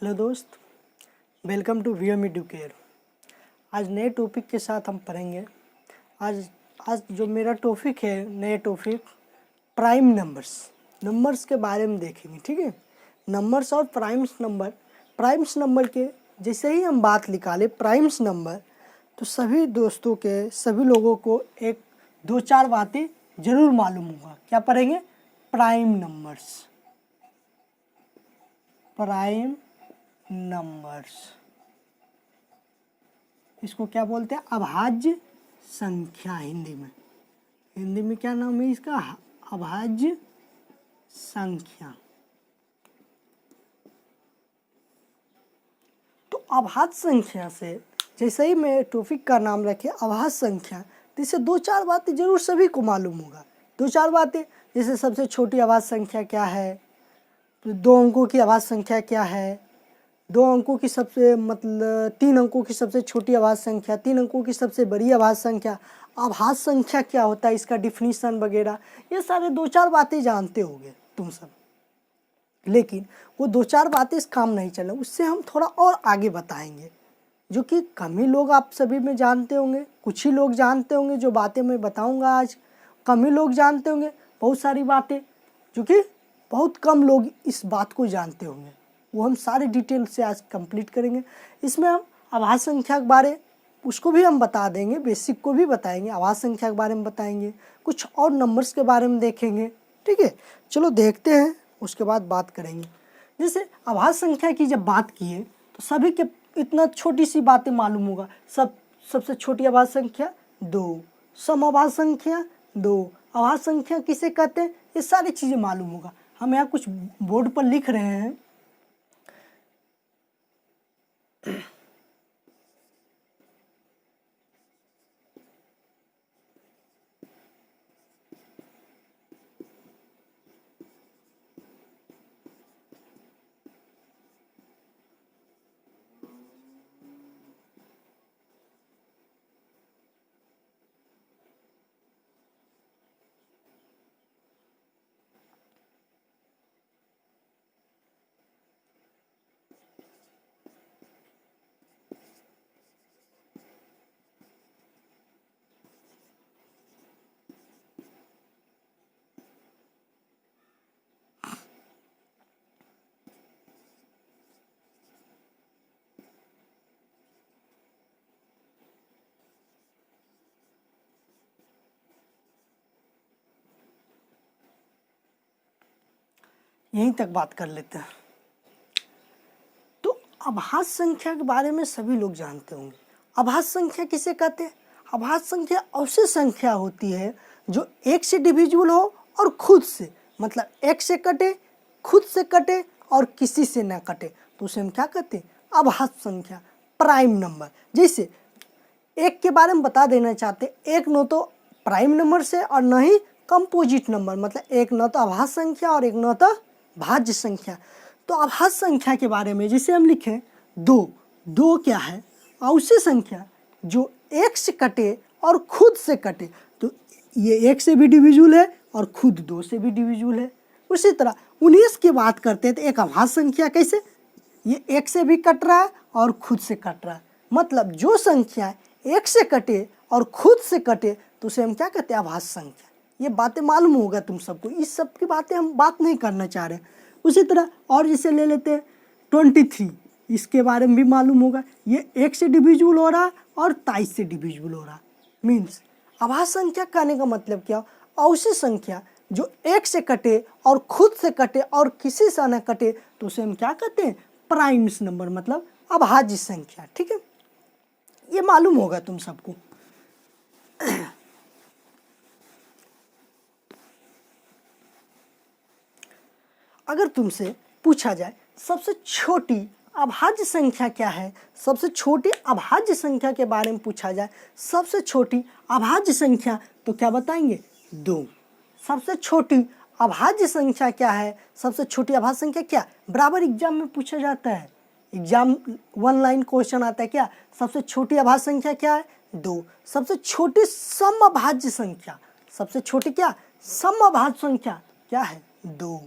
Hello दोस्त, welcome to VM Educare. आज नए टॉपिक के साथ हम पढ़ेंगे। आज जो मेरा टॉपिक है, नए टॉपिक प्राइम नंबर्स के बारे में देखेंगे। ठीक है, नंबर्स और प्राइम्स नंबर के जैसे ही हम बात निकाले प्राइम्स नंबर, तो सभी दोस्तों के सभी लोगों को एक दो चार बातें ज़रूर मालूम होगा। क्या पढ़ेंगे? Prime numbers. इसको क्या बोलते हैं? अभाज्य संख्या। हिंदी में क्या नाम है इसका? अभाज्य संख्या। तो अभाज्य संख्या से जैसे ही मैं टॉपिक का नाम रखे अभाज्य संख्या, तो इससे दो चार बातें जरूर सभी को मालूम होगा। दो चार बातें, जैसे सबसे छोटी अभाज्य संख्या क्या है, दो अंकों की अभाज्य संख्या क्या है, दो अंकों की सबसे तीन अंकों की सबसे छोटी अभाज्य संख्या, तीन अंकों की सबसे बड़ी अभाज्य संख्या, अभाज्य संख्या क्या होता है, इसका डिफिनीशन वगैरह, ये सारे दो चार बातें जानते होगे तुम सब। लेकिन वो दो चार बातें इस काम नहीं चले, उससे हम थोड़ा और आगे बताएंगे, जो कि कम ही लोग आप सभी में जानते होंगे, कुछ ही लोग जानते होंगे। जो बातें मैं बताऊंगा आज कम ही लोग जानते होंगे। बहुत सारी बातें जो कि बहुत कम लोग इस बात को जानते होंगे, वो हम सारे डिटेल से आज कंप्लीट करेंगे। इसमें हम अभाज्य संख्या के बारे उसको भी हम बता देंगे, बेसिक को भी बताएंगे, अभाज्य संख्या के बारे में बताएंगे, कुछ और नंबर्स के बारे में देखेंगे। ठीक है, चलो देखते हैं, उसके बाद बात करेंगे। जैसे अभाज्य संख्या की जब बात किए तो सभी के इतना छोटी सी बातें मालूम होगा। सबसे छोटी अभाज्य संख्या 2, सम अभाज्य संख्या 2, अभाज्य संख्या किसे कहते हैं, ये सारी चीज़ें मालूम होगा। हम यहाँ कुछ बोर्ड पर लिख रहे हैं। यहीं तक बात कर लेते हैं। तो अभाज्य संख्या के बारे में सभी लोग जानते होंगे। अभाज्य संख्या किसे कहते हैं? अभाज्य संख्या ऐसी संख्या होती है जो एक से डिविजिबल हो और खुद से, मतलब एक से कटे, खुद से कटे और किसी से ना कटे, तो उसे हम क्या कहते हैं? अभाज्य संख्या, प्राइम नंबर। जैसे एक के बारे में बता देना चाहते, एक न तो प्राइम नंबर से और न ही कंपोजिट नंबर, मतलब एक न तो अभाज्य संख्या और एक न तो भाज्य संख्या। तो अभाज्य संख्या के बारे में जैसे हम लिखें दो क्या है? ऐसी संख्या जो एक से कटे और खुद से कटे, तो ये एक से भी डिविजिबल है और खुद दो से भी डिविजिबल है। उसी तरह 19 की बात करते हैं तो एक अभाज्य संख्या कैसे? ये एक से भी कट रहा है और खुद से कट रहा है, मतलब जो संख्या एक से कटे और खुद से कटे तो उसे हम क्या कहते हैं? अभाज्य संख्या। ये बातें मालूम होगा तुम सबको, इस सब की बातें हम बात नहीं करना चाह रहे। उसी तरह और जैसे ले लेते हैं 23, इसके बारे में भी मालूम होगा। ये एक से डिविजिबल हो रहा और 23 से डिविजिबल हो रहा। मीन्स अभाज्य संख्या कहने का मतलब क्या? ऐसी संख्या जो एक से कटे और खुद से कटे और किसी से न कटे, तो उसे हम क्या कहते हैं? प्राइम्स नंबर, मतलब अभाज्य संख्या। ठीक है, ये मालूम होगा तुम सबको। अगर तुमसे पूछा जाए सबसे छोटी अभाज्य संख्या क्या है, सबसे छोटी अभाज्य संख्या के बारे में पूछा जाए, सबसे छोटी अभाज्य संख्या, तो क्या बताएंगे? 2। सबसे छोटी अभाज्य संख्या क्या है? सबसे छोटी अभाज्य संख्या क्या? बराबर एग्जाम में पूछा जाता है, एग्जाम 1 लाइन क्वेश्चन आता है। क्या सबसे छोटी अभाज्य संख्या क्या है? 2। सबसे छोटी सम अभाज्य संख्या, सबसे छोटी क्या? सम अभाज्य संख्या क्या है? 2।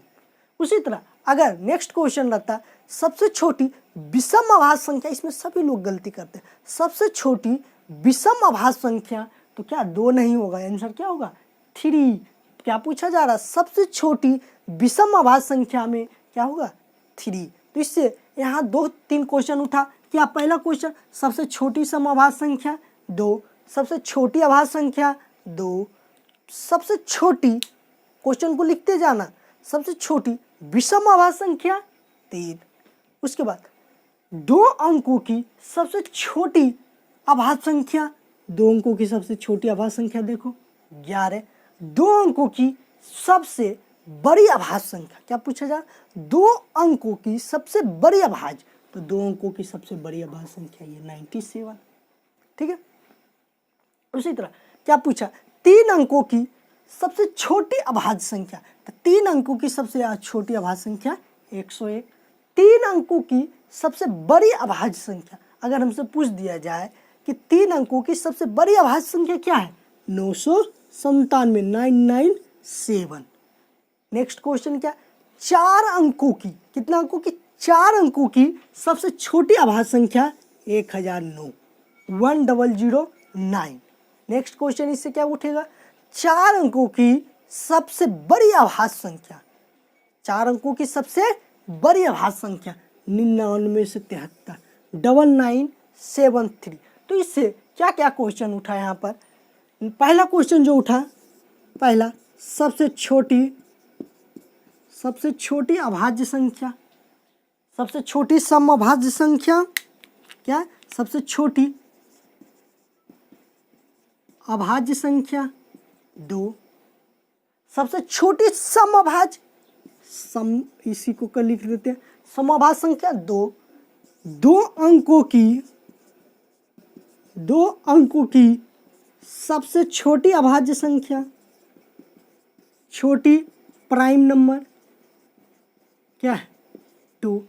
उसी तरह अगर नेक्स्ट क्वेश्चन रहता सबसे छोटी विषम अभाज्य संख्या, इसमें सभी लोग गलती करते हैं, सबसे छोटी विषम अभाज्य संख्या, तो क्या 2 नहीं होगा, आंसर क्या होगा 3। क्या पूछा जा रहा है, सबसे छोटी विषम अभाज्य संख्या में क्या होगा 3। तो इससे यहाँ 2-3 क्वेश्चन उठा। क्या पहला क्वेश्चन सबसे छोटी समअभाज्य संख्या 2, सबसे छोटी अभाज्य संख्या 2, सबसे छोटी, क्वेश्चन को लिखते जाना, सबसे छोटी विषम अभाज्य संख्या 3। उसके बाद 2 अंकों की सबसे छोटी अभाज्य संख्या, 2 अंकों की सबसे छोटी अभाज्य संख्या देखो 11। 2 अंकों की सबसे बड़ी अभाज्य संख्या, क्या पूछा जा, 2 अंकों की सबसे बड़ी अभाज्य, तो 2 अंकों की सबसे बड़ी अभाज्य संख्या ये 97। ठीक है। उसी तरह क्या पूछा, 3 अंकों की सबसे छोटी अभाज्य संख्या, तो 3 अंकों की सबसे छोटी अभाज्य संख्या 101। 3 अंकों की सबसे बड़ी अभाज्य संख्या, अगर हमसे पूछ दिया जाए कि 3 अंकों की सबसे बड़ी अभाज्य संख्या क्या है, 997, 997। नेक्स्ट क्वेश्चन क्या, 4 अंकों की, कितना अंकों की, 4 अंकों की सबसे छोटी अभाज्य संख्या 1009, 1009। नेक्स्ट क्वेश्चन इससे क्या उठेगा, 4 अंकों की सबसे बड़ी अभाज्य संख्या, 4 अंकों की सबसे बड़ी अभाज्य संख्या 99 से 73, 9973। तो इससे क्या क्या क्वेश्चन उठा यहाँ पर, पहला क्वेश्चन जो उठा, पहला सबसे छोटी अभाज्य संख्या, सबसे छोटी समअभाज्य संख्या क्या, सबसे छोटी अभाज्य संख्या 2, सबसे छोटी समअभाज्य, सम इसी को कर लिख देते हैं, समअभाज्य संख्या 2, 2 अंकों की सबसे छोटी अभाज्य संख्या, छोटी प्राइम नंबर क्या है 2।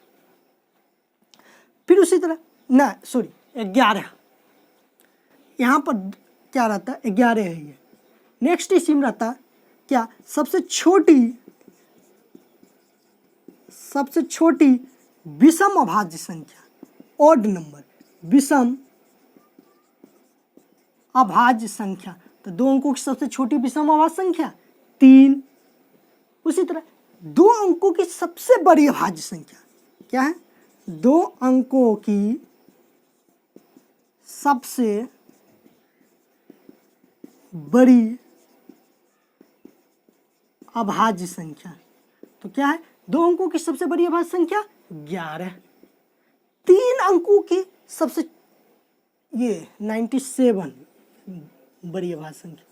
फिर उसी तरह 11, यहाँ पर क्या रहता है 11 है ये। नेक्स्ट इसी में रहता क्या, सबसे छोटी विषम अभाज्य संख्या, ऑड नंबर, विषम अभाज्य संख्या, तो 2 अंकों की सबसे छोटी विषम अभाज्य संख्या 3। उसी तरह 2 अंकों की सबसे बड़ी अभाज्य संख्या क्या है, 2 अंकों की सबसे बड़ी अभाज्य संख्या, तो क्या है, 2 अंकों की सबसे बड़ी अभाज्य संख्या 11। 3 अंकों की सबसे, ये 97 बड़ी अभाज्य संख्या।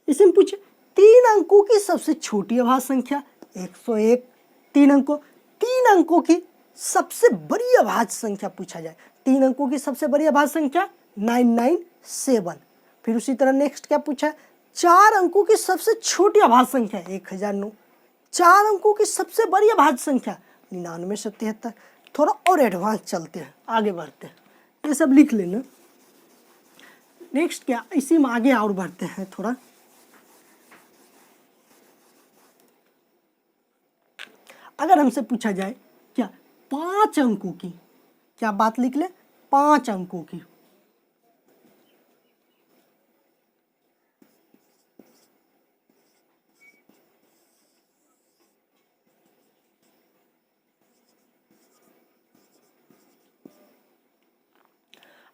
इसमें पूछे 3 अंकों की सबसे छोटी अभाज्य संख्या 101। 3 अंकों की सबसे बड़ी अभाज्य संख्या पूछा जाए, 3 अंकों की सबसे बड़ी अभाज्य संख्या 997। फिर उसी तरह नेक्स्ट क्या पूछा, 4 अंकों की सबसे छोटी अभाज्य संख्या 1009। 4 अंकों की सबसे बड़ी अभाज्य संख्या 99 से 73। थोड़ा और एडवांस चलते हैं, आगे बढ़ते हैं, ये सब लिख लेना। नेक्स्ट क्या, इसी में आगे और बढ़ते हैं थोड़ा। अगर हमसे पूछा जाए क्या 5 अंकों की, क्या बात लिख ले, 5 अंकों की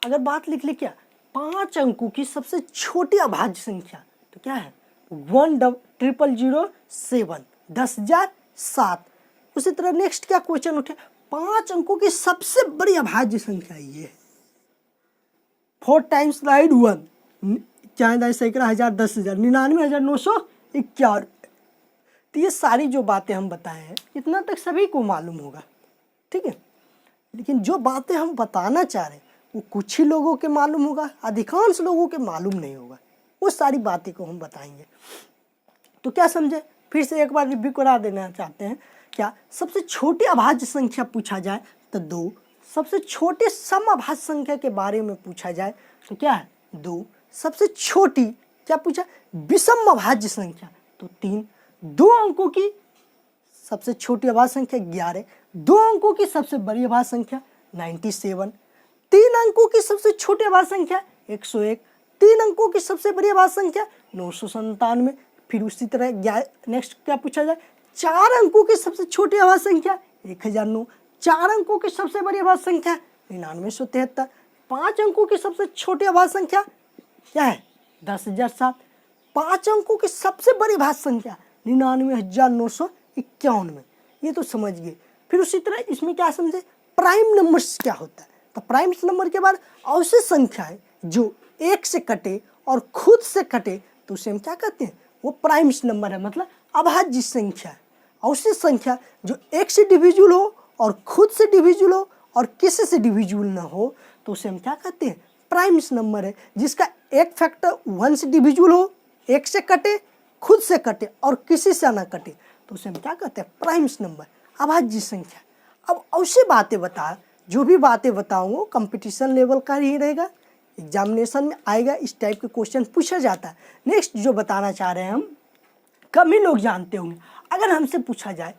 अगर बात लिख ले क्या 5 अंकों की सबसे छोटी अभाज्य संख्या, तो क्या है 10,007, 10,007। उसी तरह नेक्स्ट क्या क्वेश्चन उठे, 5 अंकों की सबसे बड़ी अभाज्य संख्या ये 4 टाइम्स लाइड 1, 4,000, 10,000, 99,951। तो ये सारी जो बातें हम बताए हैं इतना तक सभी को मालूम होगा, ठीक है। लेकिन जो बातें हम बताना चाह रहे हैं वो कुछ ही लोगों के मालूम होगा, अधिकांश लोगों के मालूम नहीं होगा। वो सारी बातें को हम बताएंगे। तो क्या समझे, फिर से एक बार रिव्यू करा देना चाहते हैं। क्या सबसे छोटी अभाज्य संख्या पूछा जाए तो 2, सबसे छोटे समअभाज्य संख्या के बारे में पूछा जाए तो क्या है 2, सबसे छोटी क्या पूछा विषम अभाज्य संख्या तो 3, 2 अंकों की सबसे छोटी अभाज्य संख्या 11, 2 अंकों की सबसे बड़ी अभाज्य संख्या 97, 3 अंकों की सबसे छोटी अभाज्य संख्या 101, 3 अंकों की सबसे बड़ी अभाज्य संख्या 997। फिर उसी तरह नेक्स्ट क्या पूछा जाए, 4 अंकों की सबसे छोटी अभाज्य संख्या 1009, 4 अंकों की सबसे बड़ी अभाज्य संख्या 9973, 5 अंकों की सबसे छोटी अभाज्य संख्या क्या है 10,007, 5 अंकों की सबसे बड़ी अभाज्य संख्या 99,951 में। ये तो समझ गए। फिर उसी तरह इसमें क्या समझे, प्राइम नंबर्स क्या होता है। तो प्राइम नंबर के बाद अवशेष संख्या है जो एक से कटे और खुद से कटे तो उसे हम क्या कहते हैं, वो प्राइम नंबर है, मतलब अभाज्य संख्या है। अवशेष संख्या जो एक से डिविजिबल हो और खुद से डिविजिबल हो और किसी से डिविजिबल ना हो तो उसे हम क्या कहते हैं, प्राइम नंबर है। जिसका एक फैक्टर 1 से डिविजिबल हो, एक से कटे, खुद से कटे और किसी से ना कटे तो उसे हम क्या कहते हैं, प्राइम नंबर, अभाज्य संख्या। अब अवश्य बातें बता, जो भी बातें बताऊंगा कंपटीशन लेवल का ही रहेगा, एग्जामिनेशन में आएगा, इस टाइप के क्वेश्चन पूछा जाता है। नेक्स्ट जो बताना चाह रहे हैं हम, कम ही लोग जानते होंगे। अगर हमसे पूछा जाए,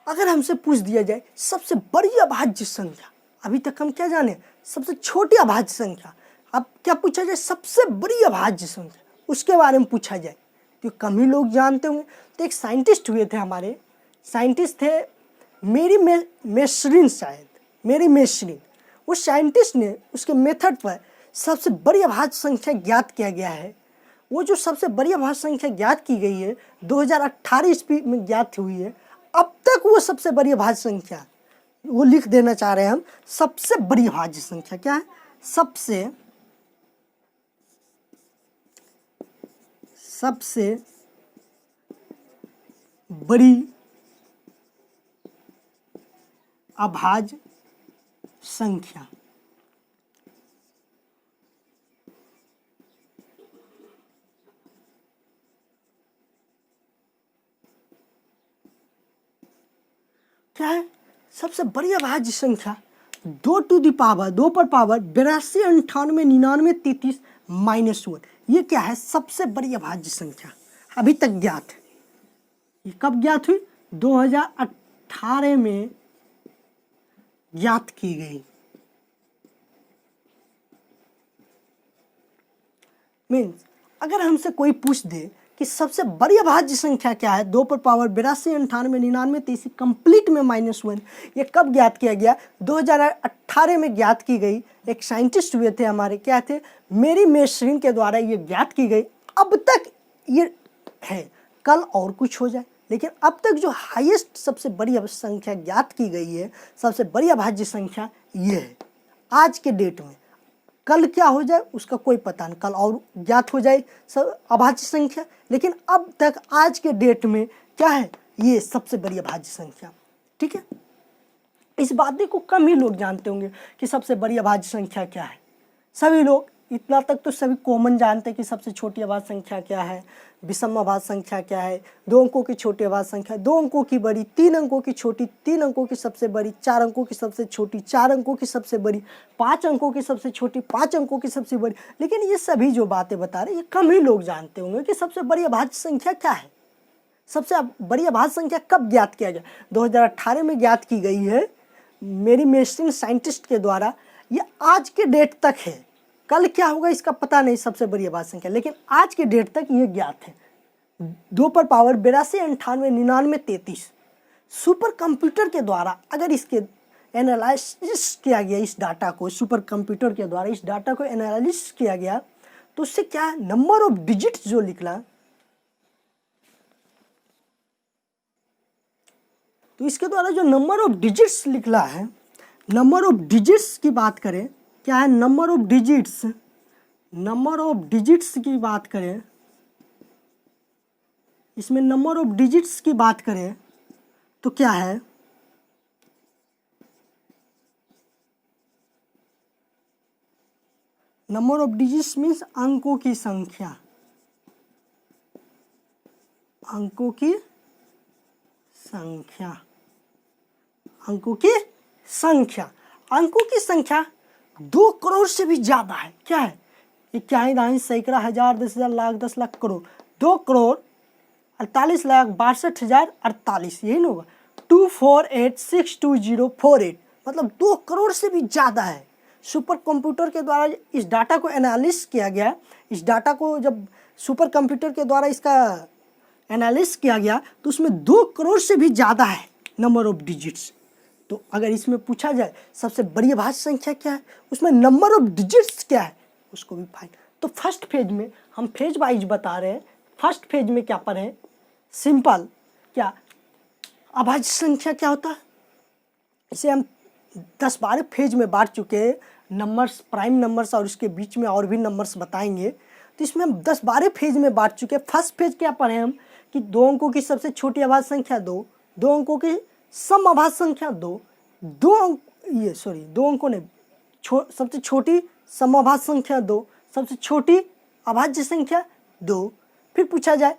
अगर हमसे पूछ दिया जाए सबसे बड़ी अभाज्य संख्या, अभी तक हम क्या जाने, सबसे छोटी अभाज्य संख्या, अब क्या पूछा जाए, सबसे बड़ी अभाज्य संख्या, उसके बारे में पूछा जाए तो कम ही लोग जानते होंगे। तो एक साइंटिस्ट हुए थे हमारे, साइंटिस्ट थे मेरी मेशरिन, शायद मेरी मेशरिन। उस साइंटिस्ट ने उसके मेथड पर सबसे बड़ी अभाज्य संख्या ज्ञात किया गया है। वो जो सबसे बड़ी अभाज्य संख्या ज्ञात की गई है 2018 ईस्वी में ज्ञात हुई है। अब तक वो सबसे बड़ी अभाज्य संख्या, वो लिख देना चाह रहे हैं हम, सबसे बड़ी अभाज्य संख्या क्या है, सबसे बड़ी अभाज्य संख्या। क्या है सबसे बड़ी अभाज्य संख्या, 2 टू द पावर 2 पर पावर 82 98 99 33 -1। ये क्या है, सबसे बड़ी अभाज्य संख्या अभी तक ज्ञात है। ये कब ज्ञात हुई, 2018 में ज्ञात की गई। मीन्स अगर हमसे कोई पूछ दे कि सबसे बड़ी अभाज्य संख्या क्या है, 2 पर पावर 82 98 99 33 कंप्लीट में -1, ये कब ज्ञात किया गया, 2018 में ज्ञात की गई। एक साइंटिस्ट हुए थे हमारे, क्या थे, मेरी मेशरिन के द्वारा ये ज्ञात की गई। अब तक ये है, कल और कुछ हो जाए, लेकिन अब तक जो हाईएस्ट सबसे बड़ी संख्या ज्ञात की गई है, सबसे बड़ी अभाज्य संख्या ये है आज के डेट में। कल क्या हो जाए उसका कोई पता नहीं, कल और ज्ञात हो जाए सब अभाज्य संख्या, लेकिन अब तक आज के डेट में क्या है, ये सबसे बड़ी अभाज्य संख्या। ठीक है, इस बात को कम ही लोग जानते होंगे कि सबसे बड़ी अभाज्य संख्या क्या है। सभी लोग इतना तक तो सभी कॉमन जानते हैं कि सबसे छोटी अभाज्य संख्या क्या है, विषम अभाज्य संख्या क्या है, 2 अंकों की छोटी अभाज्य संख्या, 2 अंकों की बड़ी, 3 अंकों की छोटी, 3 अंकों की सबसे बड़ी, 4 अंकों की सबसे छोटी, 4 अंकों की सबसे बड़ी, 5 अंकों की सबसे छोटी, 5 अंकों की सबसे बड़ी। लेकिन ये सभी जो बातें बता रहे हैं ये कम ही लोग जानते होंगे कि सबसे बड़ी अभाज्य संख्या क्या है। सबसे बड़ी अभाज्य संख्या कब ज्ञात किया गया, 2018 में ज्ञात की गई है मेरी मेशरिन साइंटिस्ट के द्वारा। ये आज के डेट तक है, कल क्या होगा इसका पता नहीं सबसे बड़ी अभाज्य संख्या, लेकिन आज के डेट तक ये ज्ञात है। 2 पर पावर 82 98 99 33 सुपर कंप्यूटर के द्वारा अगर इसके एनालिसिस किया गया, इस डाटा को सुपर कंप्यूटर के द्वारा इस डाटा को एनालिसिस किया गया तो उससे क्या नंबर ऑफ डिजिट्स जो निकला, तो इसके द्वारा जो नंबर ऑफ डिजिट्स निकला है, नंबर ऑफ डिजिट्स की बात करें, क्या है नंबर ऑफ डिजिट्स की बात करें, इसमें नंबर ऑफ डिजिट्स की बात करें तो क्या है, नंबर ऑफ डिजिट्स मीन्स अंकों की संख्या, अंकों की संख्या, अंकों की संख्या, अंकों की संख्या 2 करोड़ से भी ज्यादा है। क्या है, 21 सैकड़ा हजार 10,000 लाख 10 लाख करोड़, 2 करोड़ 48,62,68,048, यही ना होगा। 248,620,48, मतलब 2 करोड़ से भी ज़्यादा है। सुपर कंप्यूटर के द्वारा इस डाटा को एनालिसिस किया गया। इस डाटा को जब सुपर कंप्यूटर के द्वारा इसका एनालिसिस किया गया तो उसमें 2 करोड़ से भी ज़्यादा है नंबर ऑफ डिजिट्स। तो अगर इसमें पूछा जाए सबसे बड़ी अभाज्य संख्या क्या है, उसमें नंबर ऑफ डिजिट्स क्या है, उसको भी फाइंड। तो फर्स्ट फेज में हम फेज वाइज बता रहे हैं। फर्स्ट फेज में क्या पढ़े, सिंपल क्या अभाज्य संख्या क्या होता है, इसे हम 10-12 फेज में बांट चुके हैं। नंबर्स, प्राइम नंबर्स और उसके बीच में और भी नंबर्स बताएंगे। तो इसमें हम 10-12 फेज में बांट चुके हैं। फर्स्ट फेज क्या पढ़े हम कि 2 अंकों की सबसे छोटी अभाज्य संख्या 2, 2 अंकों की सम अभाज्य संख्या 2, 2 अंकों ने सबसे छोटी सम अभाज्य संख्या 2, सबसे छोटी अभाज्य संख्या 2। फिर पूछा जाए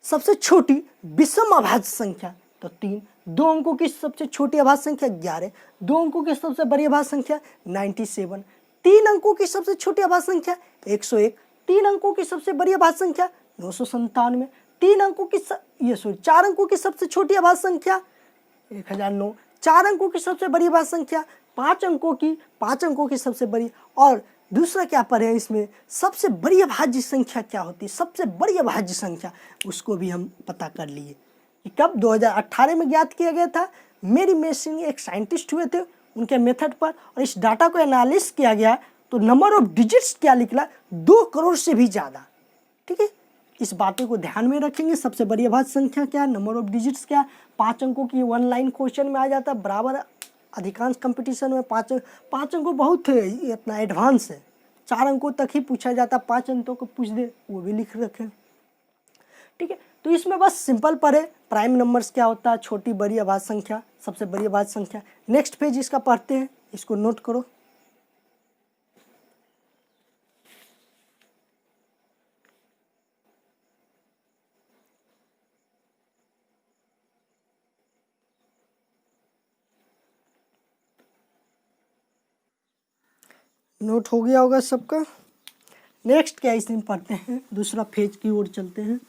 सबसे छोटी विषम अभाज्य संख्या तो 3, 2 अंकों की सबसे छोटी अभाज्य संख्या 11, 2 अंकों की सबसे बड़ी अभाज्य संख्या 97, 3 अंकों की सबसे छोटी अभाज्य संख्या 101, 3 अंकों की सबसे बड़ी अभाज्य संख्या 997, 3 अंकों की 4 अंकों की सबसे छोटी अभाज्य संख्या 1009, 4 अंकों की सबसे बड़ी अभाज्य संख्या 5 अंकों की सबसे बड़ी। और दूसरा क्या पढ़े इसमें, सबसे बड़ी अभाज्य संख्या क्या होती है, सबसे बड़ी अभाज्य संख्या, उसको भी हम पता कर लिए कि कब 2018 में ज्ञात किया गया था। मेरी मेसिंग एक साइंटिस्ट हुए थे, उनके मेथड पर, और इस डाटा को एनालिसिस किया गया तो नंबर ऑफ डिजिट्स क्या निकला, 2 करोड़ से भी ज़्यादा। ठीक है, इस बातों को ध्यान में रखेंगे। सबसे बड़ी अभाज्य संख्या क्या, नंबर ऑफ डिजिट्स क्या, 5 अंकों की 1 लाइन क्वेश्चन में आ जाता है बराबर। अधिकांश कंपटीशन में 5 अंकों बहुत है, ये अपना एडवांस है। 4 अंकों तक ही पूछा जाता, 5 अंकों को पूछ दे वो भी लिख रखें। ठीक है, तो इसमें बस सिंपल पढ़े प्राइम नंबर्स क्या होता है, छोटी बड़ी अभाज्य संख्या, सबसे बड़ी अभाज्य संख्या। नेक्स्ट पेज इसका पढ़ते हैं, इसको नोट करो। नोट हो गया होगा सबका। नेक्स्ट क्या इसमें पढ़ते हैं, दूसरा फेज की ओर चलते हैं।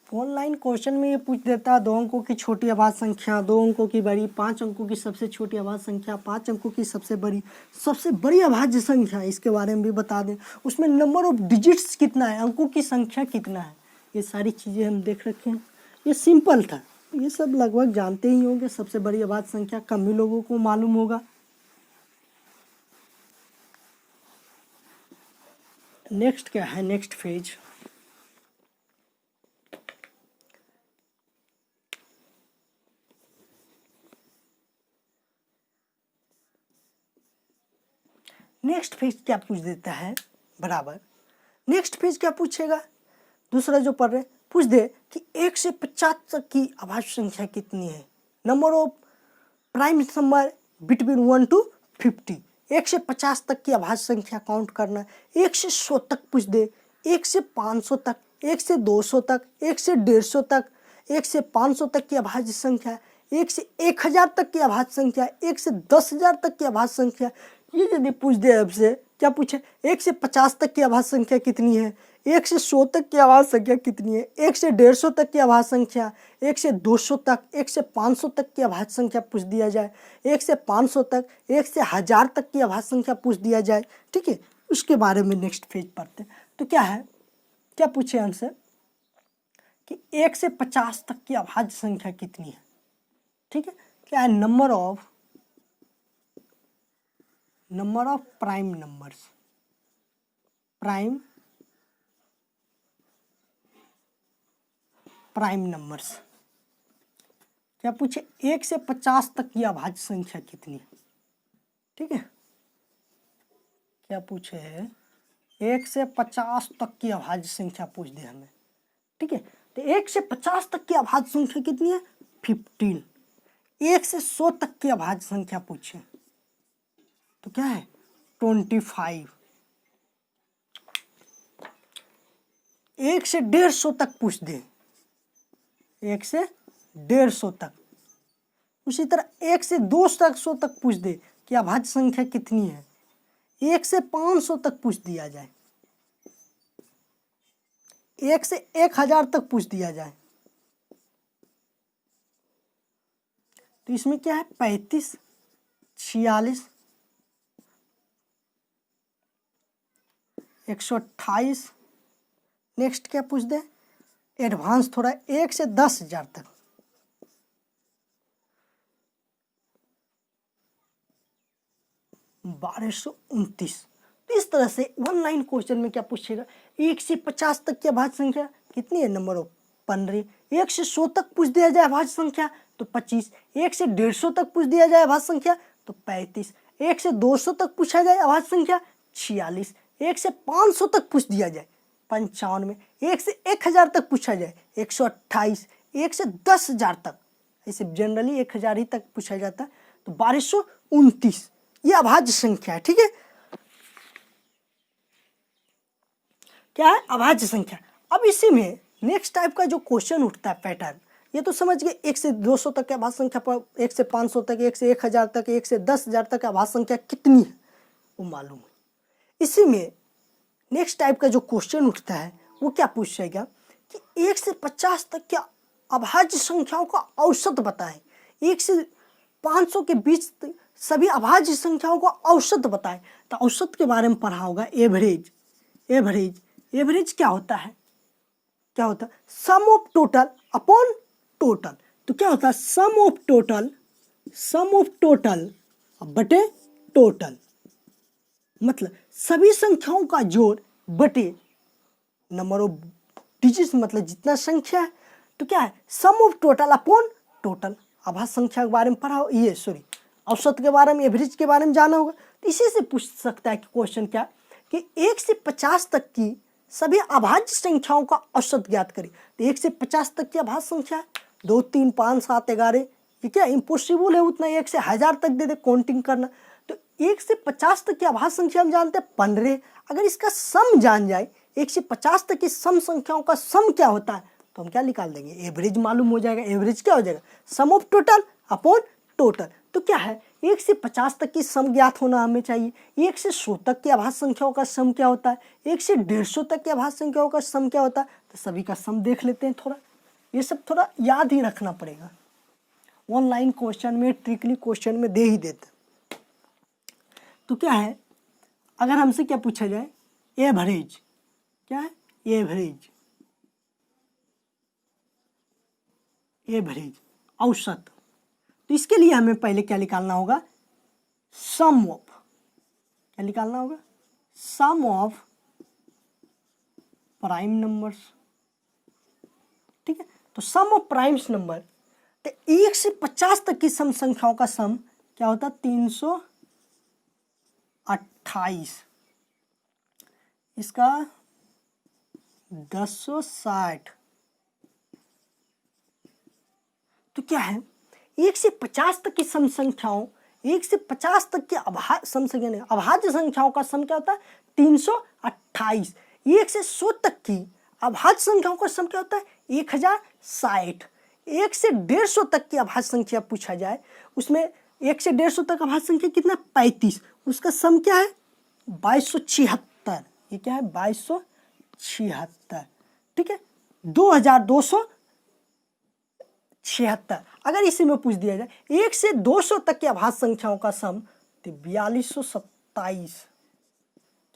ऑनलाइन क्वेश्चन में ये पूछ देता है 2 अंकों की छोटी अभाज्य संख्या, 2 अंकों की बड़ी, 5 अंकों की सबसे छोटी अभाज्य संख्या, 5 अंकों की सबसे बड़ी अभाज्य संख्या, इसके बारे में भी बता दें। उसमें नंबर ऑफ डिजिट्स कितना है, अंकों की संख्या कितना है, ये सारी चीज़ें हम देख रखे हैं। ये सिंपल था, ये सब लगभग जानते ही होंगे। सबसे बड़ी अभाज्य संख्या कम ही लोगों को मालूम होगा। नेक्स्ट क्या है, नेक्स्ट फेज क्या पूछ देता है बराबर। नेक्स्ट फेज क्या पूछेगा, दूसरा जो पढ़ रहे पूछ दे कि 1 से 50 तक की अभाज्य संख्या कितनी है, number of prime number between 1 to 50। 1 से 50 तक की अभाज्य संख्या काउंट करना है। 1 से 100 तक पूछ दे, 1 से 500 तक, 1 से 200 तक, 1 से 150 तक, 1 से 500 तक की अभाज्य संख्या, 1 से 1000 तक की अभाज्य संख्या, 1 से 10,000 तक की अभाज्य संख्या। ये यदि पूछ दे आपसे, क्या पूछे, 1 से 50 तक की अभाज्य संख्या कितनी है, 1 से 100 तक की अभाज्य संख्या कितनी है, 1 से 150 तक की अभाज्य संख्या, 1 से 200 तक, 1 से 500 तक की अभाज्य संख्या पूछ दिया जाए, 1 से 500 तक, 1 से 1000 तक की अभाज्य संख्या पूछ दिया जाए। ठीक है, उसके बारे में नेक्स्ट पेज पढ़ते हैं। तो क्या है, क्या पूछे हमसे कि 1 से 50 तक की अभाज्य संख्या कितनी है। ठीक है, क्या है, number of prime numbers, prime numbers. क्या पूछे, 1 से 50 तक की अभाज्य संख्या कितनी है। ठीक है, क्या पूछे है, 1 से 50 तक की अभाज्य संख्या पूछ दे हमें। ठीक है, तो 1 से 50 तक की अभाज्य संख्या कितनी है, 15। 1 से 100 तक की अभाज्य संख्या पूछे तो क्या है, 25। 1 से 150 तक पूछ दे, 1 से 150 तक। उसी तरह 1 से 200 तक पूछ दे कि अभाज्य संख्या कितनी है। 1 से 500 तक पूछ दिया जाए 1 से 1000 तक पूछ दिया जाए तो इसमें क्या है 35, 46, 128। नेक्स्ट क्या पूछ दे, एडवांस थोड़ा 1 से 10,000 तक, 1229। तो इस तरह से 1 लाइन क्वेश्चन में क्या पूछेगा, 1 से 50 तक की अभाज्य संख्या कितनी है, नंबर ऑफ 15। 1 से 100 तक पूछ दिया जाए अभाज्य संख्या तो 25। 1 से 150 तक पूछ दिया जाए अभाज्य संख्या तो 35। 1 से 200 तक पूछा जाए अभाज्य संख्या 46। 1 से 500 तक पूछ दिया जाए 95। 1 से 1000 तक पूछा जाए 128। 1 से 10,000 तक, ऐसे जनरली 1000 ही तक पूछा जाता है तो 1229 ये अभाज्य संख्या है। ठीक है, क्या है, अभाज्य संख्या। अब इसी में नेक्स्ट टाइप का जो क्वेश्चन उठता है पैटर्न, ये तो समझ गए 1 से 200 तक की अभाज्य संख्या पर 1 से 500 तक, 1 से 1000 तक, 1 से 10,000 तक अभाज्य संख्या कितनी है वो मालूम है। इसी में नेक्स्ट टाइप का जो क्वेश्चन उठता है वो क्या पूछेगा कि 1 से 50 तक के अभाज्य संख्याओं का औसत बताएं। 1 से 500 के बीच सभी अभाज्य संख्याओं का औसत बताएं। तो औसत के बारे में पढ़ा होगा, एवरेज। एवरेज एवरेज क्या होता है, क्या होता है, सम ऑफ टोटल अपॉन टोटल। तो क्या होता है, सम ऑफ टोटल बटे टोटल, मतलब सभी संख्याओं का जोड़ बटे नंबर ऑफ डिजिट्स, मतलब जितना संख्या है। तो क्या है, सम ऑफ टोटल अपॉन टोटल। अभाज्य संख्या के बारे में पढ़ा हो, ये सॉरी औसत के बारे में, एवरेज के बारे में जाना होगा। तो इसी से पूछ सकता है कि क्वेश्चन क्या कि 1 से 50 तक की सभी अभाज्य संख्याओं का औसत ज्ञात करें। तो 1 से 50 तक की अभाज्य संख्या 2, 3, 5, 7, 11, ये क्या इम्पॉसिबल है उतना 1 से 1000 तक दे दे काउंटिंग करना। तो 1 से 50 तक की अभाज्य संख्या हम जानते हैं 15। अगर इसका सम जान जाए, 1 से 50 तक की सम संख्याओं का सम क्या होता है, तो हम क्या निकाल देंगे, एवरेज मालूम हो जाएगा। एवरेज क्या हो जाएगा, सम ऑफ टोटल अपॉन टोटल। तो क्या है, 1 से 50 तक की सम ज्ञात होना हमें चाहिए। 1 से 100 तक की अभाज्य संख्याओं का सम क्या होता है, 1 से 150 तक की अभाज्य संख्याओं का सम क्या होता है। तो सभी का सम देख लेते हैं थोड़ा, ये सब थोड़ा याद ही रखना पड़ेगा। 1 लाइन क्वेश्चन में, ट्रिकली क्वेश्चन में दे ही देते। तो क्या है, अगर हमसे क्या पूछा जाए, एवरेज, क्या है, एवरेज, एवरेज औसत। तो इसके लिए हमें पहले क्या निकालना होगा, सम ऑफ, क्या निकालना होगा, सम ऑफ प्राइम नंबर्स। ठीक है, तो सम ऑफ प्राइम्स नंबर, तो 1 से 50 तक की सम संख्याओं का सम क्या होता है, 328, इसका 1060। तो क्या है, 1 से 50 तक की सम संख्याओं, 1 से 50 तक की अभाज्य संख्याओं का सम क्या होता है, 328। 1 से 100 तक की अभाज्य संख्याओं का सम क्या होता है, 1060। 1 से 150 तक की अभाज्य संख्या पूछा जाए, उसमें 1 से 150 तक अभाज्य संख्या कितना, 35, उसका सम क्या है, 2276। ये क्या है, 2276। ठीक है, 2276। अगर इसी में पूछ दिया जाए 1 से 200 तक की अभाज्य संख्याओं का सम, तो 4227,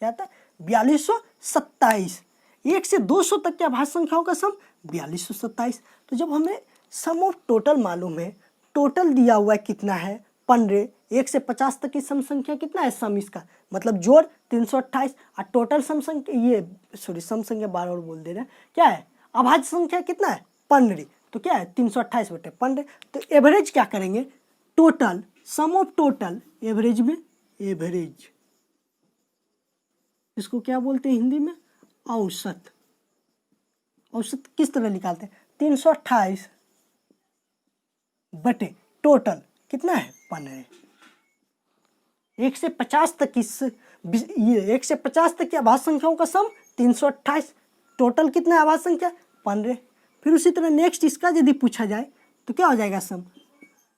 क्या था, 4227। 1 से 200 तक की अभाज्य संख्याओं का सम 4227। तो जब हमें सम ऑफ टोटल मालूम है, टोटल दिया हुआ है कितना है, 15। 1 से 50 तक की सम संख्या कितना है, सम इसका मतलब जोड़ 328, और टोटल सम संख्या, ये सॉरी सम संख्या बार बार बोल दे रहे हैं, क्या है, अभाज्य संख्या कितना है, 15। तो क्या है, 328 बटे 15। तो एवरेज क्या करेंगे, total, sum of total, average में एवरेज, इसको क्या बोलते हैं हिंदी में, औसत। औसत किस तरह निकालते हैं, 328 बटे टोटल कितना है, 15। 1 से 50 तक की ये 1 से 50 तक की अभाज्य संख्याओं का सम 328, टोटल कितना है अभाज्य संख्या, 15। फिर उसी तरह नेक्स्ट इसका यदि पूछा जाए तो क्या हो जाएगा सम,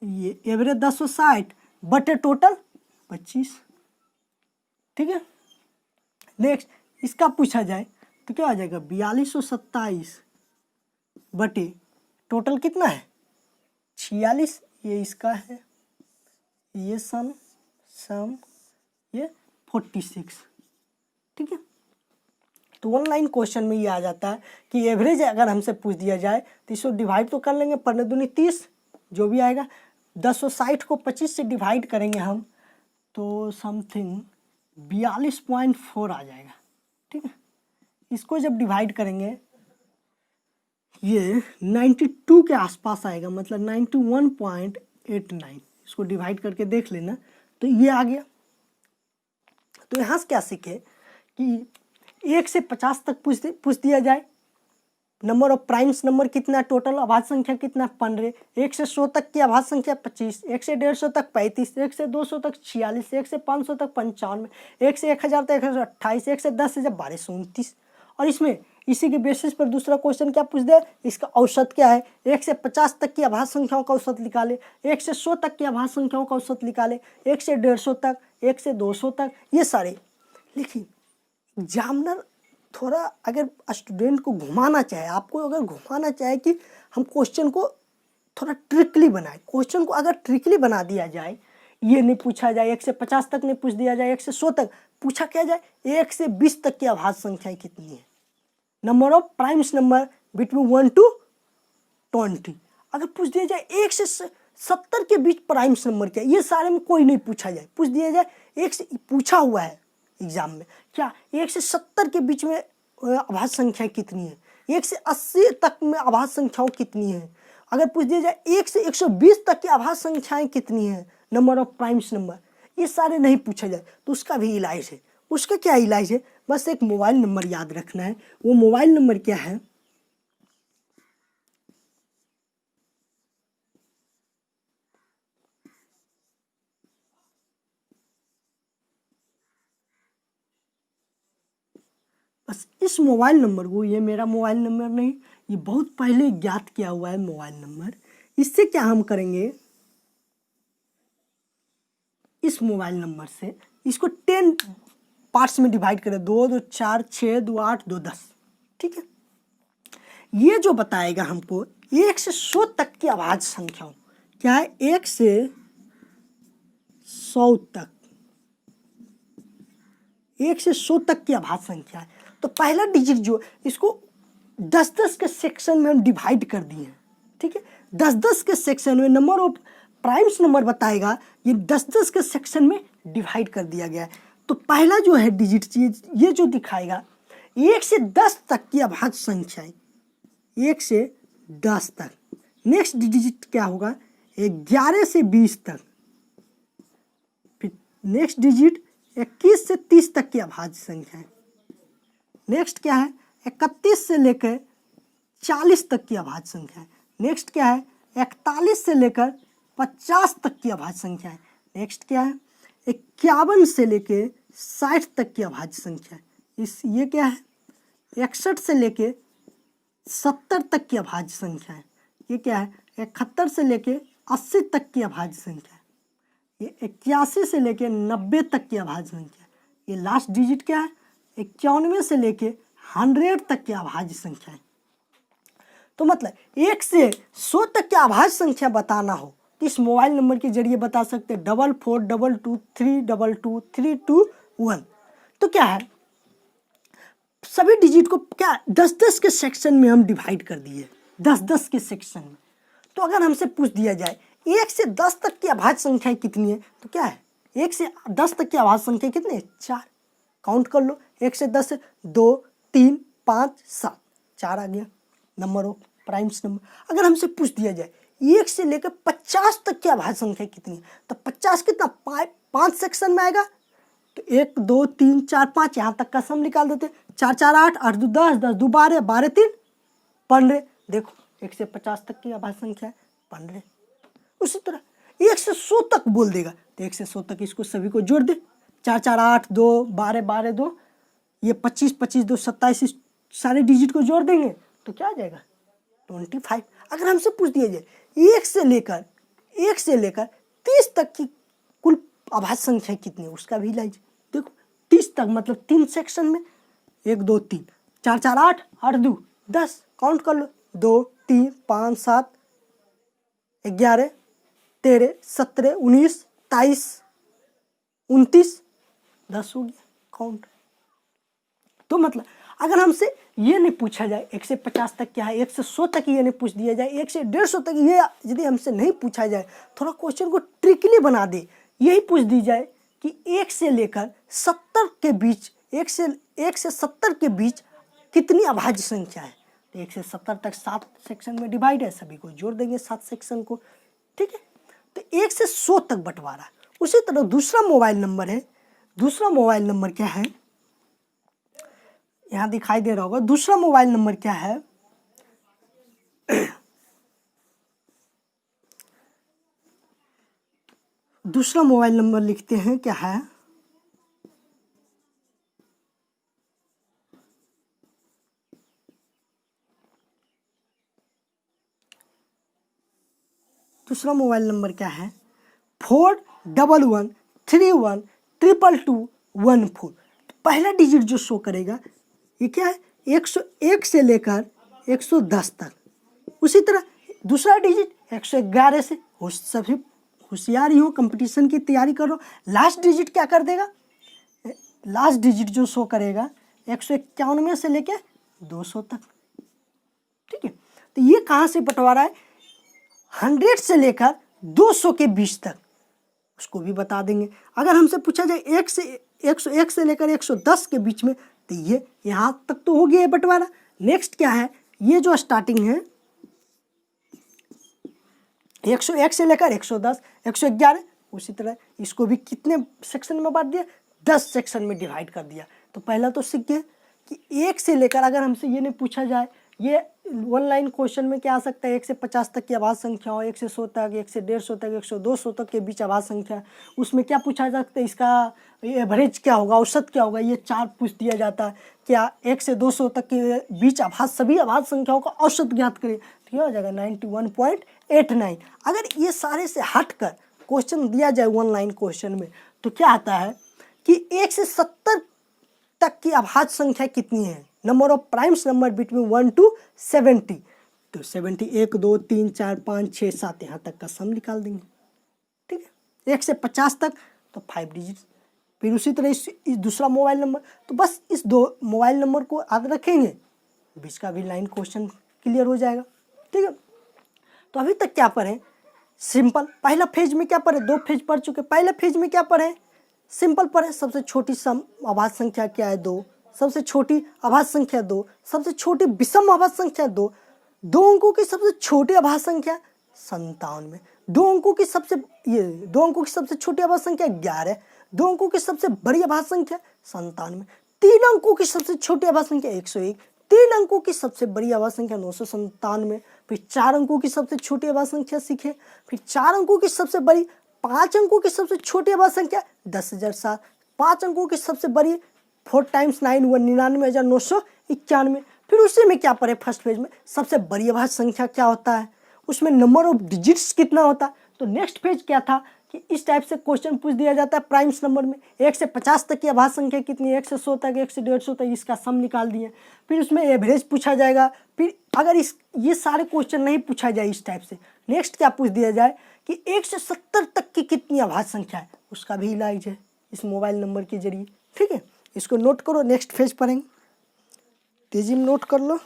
ये एवरेज 1060 बटे टोटल 25। ठीक है, नेक्स्ट इसका पूछा जाए तो क्या आ जाएगा 4227 बटे टोटल कितना है 46, ये इसका है, ये सम ये 46। ठीक है, तो 1 लाइन क्वेश्चन में ये आ जाता है कि एवरेज अगर हमसे पूछ दिया जाए तो इसको डिवाइड तो कर लेंगे, 15 दूनी 30 जो भी आएगा, 1060 को 25 से डिवाइड करेंगे हम तो समथिंग 42.4 आ जाएगा। ठीक है, इसको जब डिवाइड करेंगे ये 92 के आसपास आएगा, मतलब 91.89, इसको डिवाइड करके देख लेना तो ये आ गया। तो यहाँ से क्या सीखे कि 1 से 50 तक पूछ दिया जाए, नंबर ऑफ प्राइम्स नंबर कितना, टोटल अभाज्य संख्या कितना 15, 1 से 100 तक की अभाज्य संख्या 25, 1 से 150 तक 35, 1 से 200 तक 46, 1 से 500 तक 95, 1 से 1000 तक 128, 1 से 10 से 1229। और इसमें इसी के बेसिस पर दूसरा क्वेश्चन क्या पूछ दे, इसका औसत क्या है, 1 से 50 तक की अभाज्य संख्याओं का औसत निकाले, 1 से 100 तक की अभाज्य संख्याओं का औसत निकाले, 1 से 150 तक, 1 से 200 तक, ये सारे। लेकिन एग्जामिनर थोड़ा अगर स्टूडेंट को घुमाना चाहे, आपको अगर घुमाना चाहे कि हम क्वेश्चन को थोड़ा ट्रिकली बनाए, क्वेश्चन को अगर ट्रिकली बना दिया जाए, ये नहीं पूछा जाए 1 से 50 तक नहीं पूछ दिया जाए, 1 से 100 तक पूछा क्या जाए, 1 से 20 तक की अभाज्य संख्याएं कितनी है, number of primes number between 1 to 20। अगर पूछ दिया जाए 1 से 70 के बीच प्राइम्स नंबर क्या, ये सारे में कोई नहीं पूछा जाए, पूछ दिया जाए 1 से, पूछा हुआ है एग्जाम में क्या 1 से 70 के बीच में अभाज्य संख्या कितनी है, 1 से 80 तक में अभाज्य संख्याओं कितनी है, अगर पूछ दिया जाए 1 से 120 तक की अभाज्य संख्याएं कितनी है, नंबर ऑफ प्राइम्स नंबर, ये सारे नहीं पूछा जाए तो उसका भी इलाज है। उसका क्या इलाज है, बस एक मोबाइल नंबर याद रखना है। वो मोबाइल नंबर क्या है, बस इस मोबाइल नंबर को, ये मेरा मोबाइल नंबर नहीं, ये बहुत पहले ज्ञात किया हुआ है मोबाइल नंबर। इससे क्या हम करेंगे, इस मोबाइल नंबर से इसको 10 पार्ट्स में डिवाइड करें, 2 2 4 6 2 8 2 10। ठीक है, ये जो बताएगा हमको 1 से 100 तक की अभाज्य संख्याओं, क्या है 1 से 100 तक, 1 से 100 तक की अभाज्य संख्या है, तो पहला डिजिट जो इसको 10-10 के सेक्शन में हम डिवाइड कर दिए हैं। ठीक है, 10-10 के सेक्शन में नंबर ऑफ प्राइम्स नंबर बताएगा, ये 10-10 के सेक्शन में डिवाइड कर दिया गया है। तो पहला जो है डिजिट ये जो दिखाएगा 1 से 10 तक की अभाज्य संख्याएं, 1 से 10 तक। नेक्स्ट डिजिट क्या होगा 11 से 20 तक, फिर नेक्स्ट डिजिट 21 से 30 तक की अभाज्य संख्या है। नेक्स्ट क्या है 31 से लेकर 40 तक की अभाज्य संख्या है। नेक्स्ट क्या है 41 से लेकर 50 तक की अभाज्य संख्या है। नेक्स्ट क्या है 51 से लेकर 60 तक की अभाज्य संख्या है। ये क्या है 61 से लेकर 70 तक की अभाज्य संख्या है। ये क्या है 71 से लेकर 80 तक की अभाज्य संख्या है। ये 81 से लेकर 90 तक की अभाज्य संख्या है। ये लास्ट डिजिट क्या है 91 से लेके 100 तक की अभाज्य संख्या है। तो मतलब 1 से 100 तक की अभाज्य संख्या बताना हो तो इस मोबाइल नंबर के जरिए बता सकते हैं 4422322321। तो क्या है सभी डिजिट को क्या 10-10 के सेक्शन में हम डिवाइड कर दिए, 10-10 के सेक्शन में। तो अगर हमसे पूछ दिया जाए 1 से 10 तक की अभाज्य संख्या कितनी है, तो क्या है 1 से 10 तक की अभाज्य संख्या कितनी है 4। काउंट कर लो 1 से 10 2 3 5 7 4 आ गया नंबर ऑफ प्राइम्स नंबर। अगर हमसे पूछ दिया जाए 1 से लेकर 50 तक की अभाज्य संख्या कितनी है, तो 50 कितना 5 सेक्शन में आएगा, तो 1 2 3 4 5 यहाँ तक का सम निकाल देते, 4 4 8 8 2 10 10 2 12 12 3 15। देखो 1 से 50 तक की अभाज्य संख्या है 15। उसी तरह 1 से 100 तक बोल देगा तो 1 से 100 तक इसको सभी को जोड़ दे, 4 4 8 2 12 12 2, ये 25 25 2 27, इस सारे डिजिट को जोड़ देंगे तो क्या आ जाएगा 25। अगर हमसे पूछ दिया जाए 1 से लेकर 30 तक की कुल अभाज्य संख्या कितनी है, उसका भी इलाज देखो 30 तक मतलब 3 सेक्शन में 1 2 3 4 4 8, 8 2 10, काउंट कर लो, 2 3 5 7 11 13 17 19 22 29 10 हो गया काउंट। तो मतलब अगर हमसे ये नहीं पूछा जाए 1 से 50 तक क्या है, 1 से 100 तक ये नहीं पूछ दिया जाए, 1 से 150 तक ये यदि हमसे नहीं पूछा जाए, थोड़ा क्वेश्चन को ट्रिकली बना दे, यही पूछ दी जाए कि 1 से लेकर 70 के बीच, 1 से 70 के बीच कितनी अभाज्य संख्या है, तो 1 से 70 तक 7 सेक्शन में डिवाइड है, सभी को जोड़ देंगे 7 सेक्शन को, ठीक है। तो 1 से 100 तक बंटवारा। उसी तरह दूसरा मोबाइल नंबर है, दूसरा मोबाइल नंबर क्या है, यहाँ दिखाई दे रहा होगा, दूसरा मोबाइल नंबर क्या है, दूसरा मोबाइल नंबर लिखते हैं क्या है, दूसरा मोबाइल नंबर क्या है 4111312214। पहला डिजिट जो शो करेगा ये क्या है 101 से लेकर 110 तक। उसी तरह दूसरा डिजिट 111 से, सभी होशियार ही हो, कंपटीशन की तैयारी करो, लास्ट डिजिट क्या कर देगा, लास्ट डिजिट जो शो करेगा 191 से लेकर 200 तक, ठीक है। तो ये कहाँ से बंटवारा है, 100 से लेकर 200 के बीच तक, उसको भी बता देंगे। अगर हमसे पूछा जाए 1 से 101 से लेकर 110 के बीच में, तो ये यहाँ तक तो हो गया है बंटवारा। नेक्स्ट क्या है, ये जो स्टार्टिंग है 101 से लेकर 110 111, उसी तरह इसको भी कितने सेक्शन में बांट दिया, 10 सेक्शन में डिवाइड कर दिया। तो पहला तो सीख गए कि 1 से लेकर, अगर हमसे ये नहीं पूछा जाए, ये ऑनलाइन क्वेश्चन में क्या आ सकता है, 1 से 50 तक की अभाज्य संख्या हो, 1 से 100 तक, 1 से 150 तक, 1 से 200 तक के बीच अभाज्य संख्या, उसमें क्या पूछा जा सकता है, इसका एवरेज क्या होगा, औसत क्या होगा, ये 4 पूछ दिया जाता है। क्या 1 से 200 तक के बीच सभी अभाज्य संख्याओं का औसत ज्ञात करें, तो क्या हो जाएगा 91.89। अगर ये सारे से हट कर क्वेश्चन दिया जाए ऑनलाइन क्वेश्चन में, तो क्या आता है कि 1 से 70 तक की अभाज्य संख्या कितनी है, number of primes number between 1 to 70, तो 70 1 2 3 4 5 6 7 यहाँ तक का सम निकाल देंगे, ठीक है। 1 से 50 तक तो 5 डिजिट। फिर उसी तरह इस दूसरा मोबाइल नंबर, तो बस इस 2 मोबाइल नंबर को याद रखेंगे, बीच का भी लाइन क्वेश्चन क्लियर हो जाएगा, ठीक है। तो अभी तक क्या पढ़े, सिंपल। पहला फेज में क्या पढ़े, 2 फेज पढ़ चुके। पहले फेज में क्या पढ़े, सिंपल पढ़े, सबसे छोटी सम अभाज्य संख्या क्या है 2, सबसे छोटी अभाज्य संख्या 2, सबसे छोटी विषम अभाज्य संख्या 2, 2 अंकों की सबसे छोटी अभाज्य संख्या 97, 2 अंकों की सबसे छोटी अभाज्य संख्या 11, 2 अंकों की सबसे बड़ी अभाज्य संख्या 97, 3 अंकों की सबसे छोटी अभाज्य संख्या 101, 3 अंकों की सबसे बड़ी अभाज्य संख्या 997, फिर 4 अंकों की सबसे छोटी अभाज्य संख्या सीखे, फिर 4 अंकों की सबसे बड़ी, 5 अंकों की सबसे छोटी अभाज्य संख्या 10,007, 5 अंकों की सबसे बड़ी 4 टाइम्स 9 99,991। फिर उसी में क्या पढ़े, फर्स्ट पेज में सबसे बड़ी अभाज्य संख्या क्या होता है, उसमें नंबर ऑफ डिजिट्स कितना होता है। तो नेक्स्ट पेज क्या था कि इस टाइप से क्वेश्चन पूछ दिया जाता है प्राइम्स नंबर में, 1 से 50 तक की अभाज्य संख्या कितनी है, 1 से 100 तक, 1 से 150 तक, इसका सम निकाल दिए। फिर उसमें एवरेज पूछा जाएगा। फिर अगर ये सारे क्वेश्चन नहीं पूछा जाए इस टाइप से, नेक्स्ट क्या पूछ दिया जाए कि 1 से 70 तक की कितनी अभाज्य संख्या है, उसका भी इलाज है इस मोबाइल नंबर के जरिए, ठीक है। इसको नोट करो, नेक्स्ट फेज पढ़ेंगे, तेजी में नोट कर लो।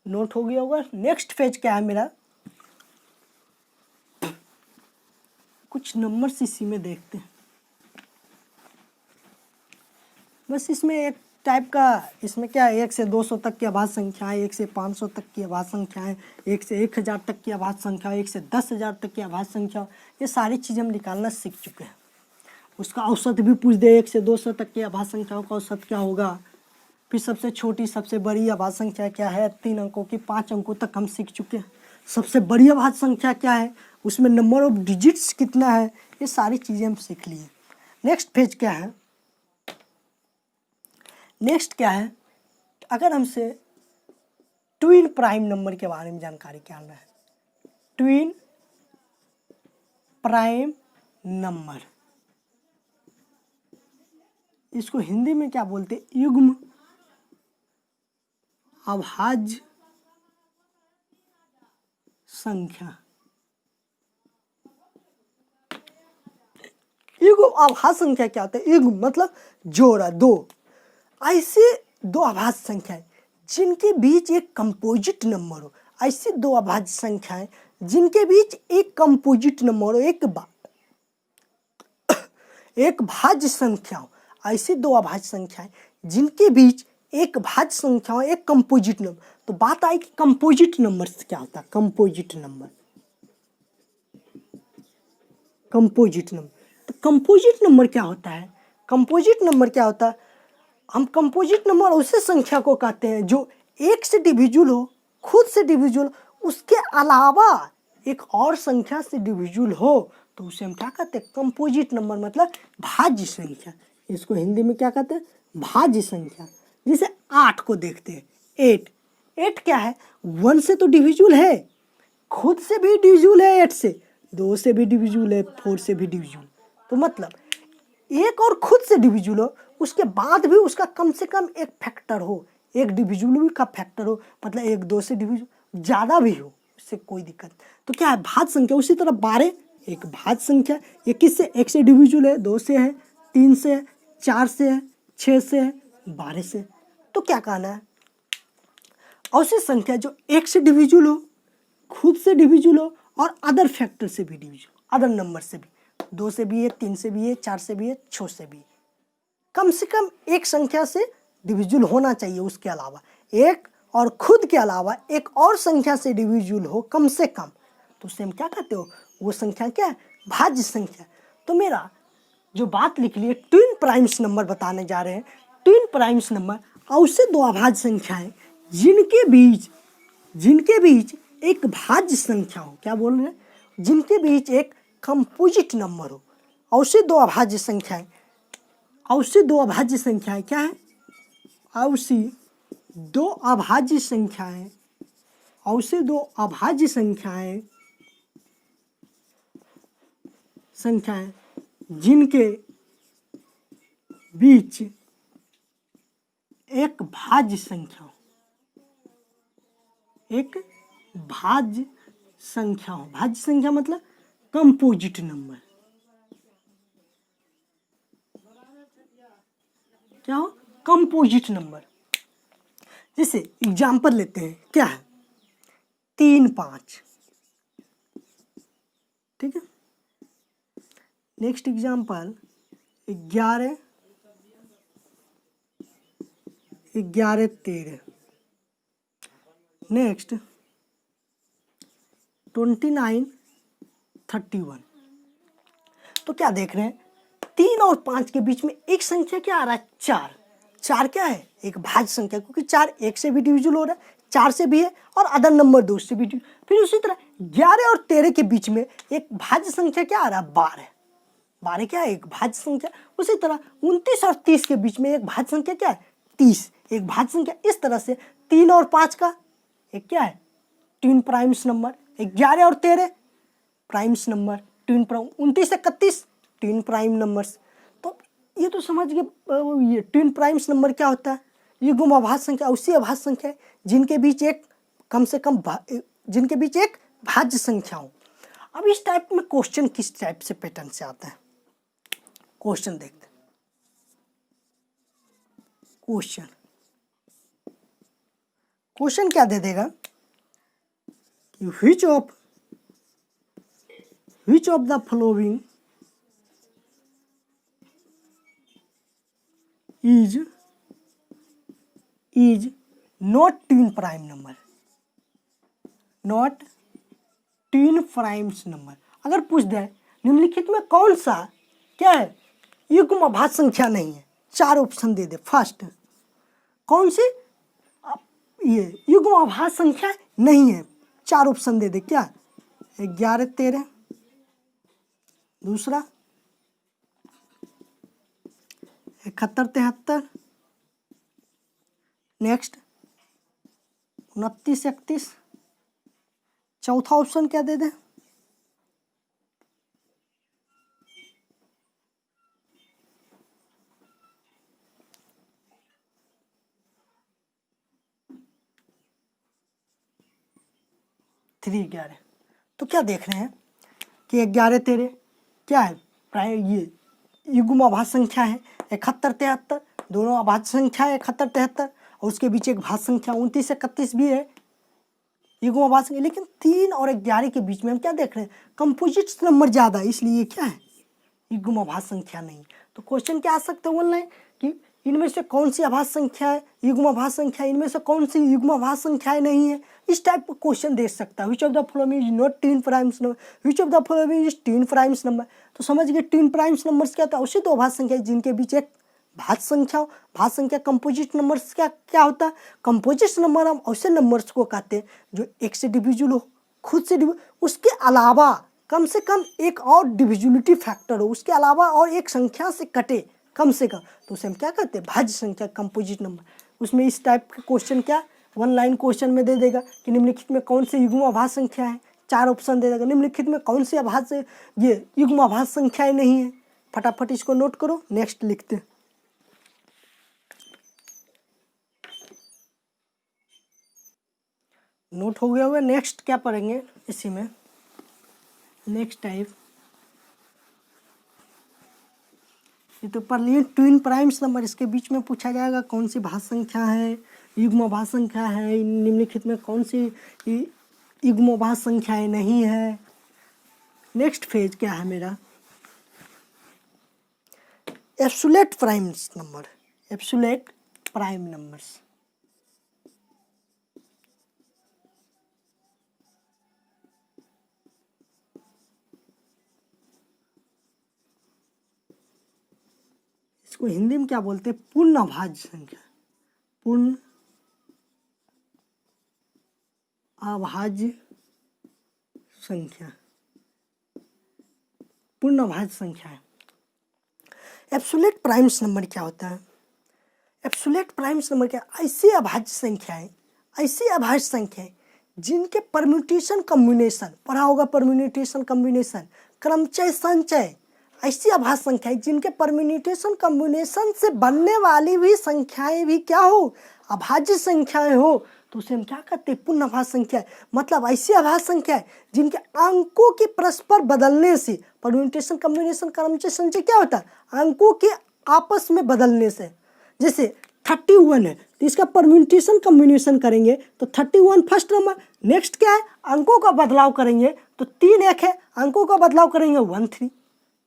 नोट हो गया होगा। नेक्स्ट फेज क्या है मेरा, कुछ नंबर्स इसी में देखते हैं, बस इसमें एक टाइप का, इसमें क्या है 1 से 200 तक की अभाज्य संख्या है, 1 से 500 तक की अभाज्य संख्या है, 1 से 1000 तक की अभाज्य संख्या, 1 से 10,000 तक की अभाज्य संख्या, ये सारी चीज़ें हम निकालना सीख चुके हैं। उसका औसत भी पूछ दे, 1 से 200 तक की अभाज्य संख्याओं का औसत क्या होगा, फिर सबसे छोटी सबसे बड़ी अभाज्य संख्या क्या है, 3 अंकों की, 5 अंकों तक हम सीख चुके हैं। सबसे बड़ी अभाज्य संख्या क्या है, उसमें नंबर ऑफ डिजिट्स कितना है, ये सारी चीज़ें हम सीख लिए। नेक्स्ट पेज क्या है, नेक्स्ट क्या है अगर हमसे ट्विन प्राइम नंबर के बारे में जानकारी जानना है, ट्विन प्राइम नंबर, इसको हिंदी में क्या बोलते हैं? युग्म अभाज्य संख्या। युग्म अभाज्य संख्या क्या होता है? युग्म मतलब जोड़ा, दो। ऐसे दो अभाज्य संख्याएं जिनके बीच एक कंपोजिट नंबर हो, ऐसी दो अभाज्य संख्याएं जिनके बीच एक कंपोजिट नंबर हो, एक भाज्य संख्या हो, ऐसी दो अभाज्य संख्याएं जिनके बीच एक भाज्य संख्या हो, एक कंपोजिट नंबर। तो बात आई कि कंपोजिट नंबर से क्या होता है? Composite number, composite number. तो कंपोजिट नंबर क्या होता है? कंपोजिट नंबर क्या होता है? हम कंपोजिट नंबर उसे संख्या को कहते हैं जो एक से डिविजिबल हो, खुद से डिविजिबल, उसके अलावा एक और संख्या से डिविजिबल हो, तो उसे हम क्या कहते हैं? कंपोजिट नंबर, मतलब भाज्य संख्या। इसको हिंदी में क्या कहते हैं? भाज्य संख्या। जैसे 8 को देखते हैं, 8 क्या है? 1 से तो डिविजिबल है, खुद से भी डिविजिबल है 8 से, 2 से भी डिविजिबल है, 4 से भी डिविजिबल। तो मतलब एक और खुद से डिविजिबल हो, उसके बाद भी उसका कम से कम एक फैक्टर हो, एक डिविजिबल का फैक्टर हो, मतलब 1 2 से डिविजिबल ज़्यादा भी हो, उससे कोई दिक्कत। तो क्या है? भाज्य संख्या। उसी तरह 12 एक भाज्य संख्या, ये किससे? 1 से डिविजिबल है, 2 से है, 3 से है, 4 से है, 6 से है, 12 से। तो क्या कहना है? ऐसी संख्या जो 1 से डिविजिबल हो, खुद से डिविजिबल हो और अदर फैक्टर से भी डिविजिबल, अदर नंबर से भी, 2 से भी है, 3 से भी है, 4 से भी है, 6 से भी। कम से कम एक संख्या से डिविजिबल होना चाहिए, उसके अलावा एक, और खुद के अलावा एक और संख्या से डिविजिबल हो कम से कम, तो उसे हम क्या कहते हो? वो संख्या क्या है? भाज्य संख्या। तो मेरा जो बात लिख ली है, ट्विन प्राइम्स नंबर बताने जा रहे हैं। ट्विन प्राइम्स नंबर ऐसे दो अभाज्य संख्याएं जिनके बीच एक भाज्य संख्या हो। क्या बोल रहे हैं? जिनके बीच एक कंपोजिट नंबर हो। ऐसे दो अभाज्य संख्याएं, ऐसे दो अभाज्य संख्याएं क्या है? ऐसी दो अभाज्य संख्याएं, ऐसे दो अभाज्य संख्याएं जिनके बीच एक भाज्य संख्या हो, एक भाज्य संख्या हो। भाज्य संख्या मतलब कंपोजिट नंबर। क्या हो? Composite number. जैसे एग्जाम्पल लेते हैं, क्या है? 3 5, ठीक है। Next example 11 13। नेक्स्ट 29 31। तो क्या देख रहे हैं? 3 और 5 के बीच में एक संख्या क्या आ रहा है? 4। 4 क्या है? एक भाज्य संख्या, क्योंकि 4 1 से भी डिविजिबल हो रहा है, 4 से भी है, और अदर नंबर 2 से भी। फिर उसी तरह 11 और 13 के बीच में एक भाज्य संख्या क्या आ रहा है? 12। 12 क्या है? एक भाज्य संख्या। उसी तरह 29 और 30 के बीच में एक भाज्य संख्या क्या है? 30, एक भाज्य संख्या। इस तरह से 3 और 5 का एक क्या है? Twin primes number. 11 और 13 प्राइम्स नंबर, ट्विन प्राइम। 29 से 31 ट्विन प्राइम नंबर्स। तो ये तो समझ गए, ये ट्विन प्राइम्स नंबर क्या होता है? युग्म अभाज्य संख्या उसी अभाज्य संख्या है जिनके बीच एक कम से कम जिनके बीच एक भाज्य संख्या हो। अब इस टाइप में क्वेश्चन किस टाइप से पैटर्न से आता है? क्वेश्चन देखते हैं। क्वेश्चन क्या दे देगा कि which of the following is not twin prime number, not twin primes number। अगर पूछ दे निम्नलिखित में कौन सा क्या है? युग्म अभाज्य संख्या नहीं है। 4 ऑप्शन दे दे। फर्स्ट कौन सी? ये युग्म अभाज्य संख्या नहीं है। 4 ऑप्शन दे दे। क्या? 11 13, दूसरा 71 73, नेक्स्ट 29 31, चौथा ऑप्शन क्या दे दें? थ्री 11। तो क्या देख रहे हैं कि 11 13 क्या है? प्राय ये युग्म अभाज्य संख्या है 71 73, दोनों अभाज्य संख्या है 71 73, और उसके बीच एक भाज्य संख्या 29 31 भी है युग्म अभाज्य संख्या। लेकिन 3 और 11 के बीच में हम क्या देख रहे हैं? कंपोजिट नंबर ज़्यादा, इसलिए क्या है? युग्म अभाज्य संख्या नहीं। तो क्वेश्चन क्या आ सकता है बोल रहे हैं कि इनमें से कौन सी अभाज्य संख्या है युग्म अभाज्य संख्या, इनमें से कौन सी युग्म अभाज्य संख्याएं नहीं है। इस टाइप का क्वेश्चन दे सकता है। Which of the following is not tin primes number, which of the following is tin primes number. तो समझ गए टीन प्राइम्स नंबर्स क्या होता है? उसी तो अभाज्य संख्या जिनके बीच एक भाज्य संख्या हो। भाज्य संख्या कंपोजिट नंबर्स क्या होता है? कंपोजिट नंबर हम ऐसे नंबर्स को कहते हैं जो एक से डिविजिबल हो, खुद से उसके अलावा कम से कम एक और डिविजिबिलिटी फैक्टर हो, उसके अलावा और एक संख्या से कटे कम से कम, तो उसे हम क्या कहते हैं? भाज्य संख्या, कंपोजिट नंबर। उसमें इस टाइप का क्वेश्चन क्या 1 लाइन क्वेश्चन में दे देगा कि निम्नलिखित में कौन से युग्म अभाज्य संख्या है, 4 ऑप्शन दे देगा। निम्नलिखित में कौन सी अभाज्य ये युग्म अभाज्य संख्याएं नहीं है। फटाफट इसको नोट करो, नेक्स्ट लिखते हैं। नोट हो गया होगा। नेक्स्ट क्या पढ़ेंगे इसी में? नेक्स्ट टाइप ये तो पढ़ लिए ट्विन प्राइम्स नंबर। इसके बीच में पूछा जाएगा कौन सी भाज्य संख्या है, युग्म अभाज्य संख्या है, निम्नलिखित में कौन सी युग्म अभाज्य संख्याएं नहीं है। नेक्स्ट फेज क्या है मेरा? Absolute primes number, absolute prime numbers. इसको हिंदी में क्या बोलते हैं? पूर्ण अभाज्य संख्या, पूर्ण अभाज्य संख्या, पूर्ण अभाज्य संख्या है। एब्सोल्यूट प्राइम्स नंबर क्या होता है? एब्सोल्यूट प्राइम्स नंबर क्या? ऐसी अभाज्य संख्याएं, ऐसी अभाज्य संख्याएं जिनके परम्यूटेशन कॉम्बिनेशन, पढ़ा होगा परम्यूटेशन कॉम्बिनेशन, क्रमचय संचय, ऐसी अभाज्य संख्याएं जिनके परम्यूटेशन कॉम्बिनेशन से बनने वाली भी संख्याएं भी क्या हो? अभाज्य संख्याएं हो, तो उसे हम क्या कहते हैं? पूर्ण अभाज्य संख्या। मतलब ऐसी अभाज्य संख्या जिनके अंकों के परस्पर बदलने से, परम्यूटेशन कॉम्बिनेशन क्रमचय संचय क्या होता है? अंकों के आपस में बदलने से। जैसे 31 है तो इसका परम्यूटेशन कॉम्बिनेशन करेंगे तो 31 फर्स्ट नंबर। नेक्स्ट क्या है? अंकों का बदलाव करेंगे तो 3 1 है, अंकों का बदलाव करेंगे 1 3।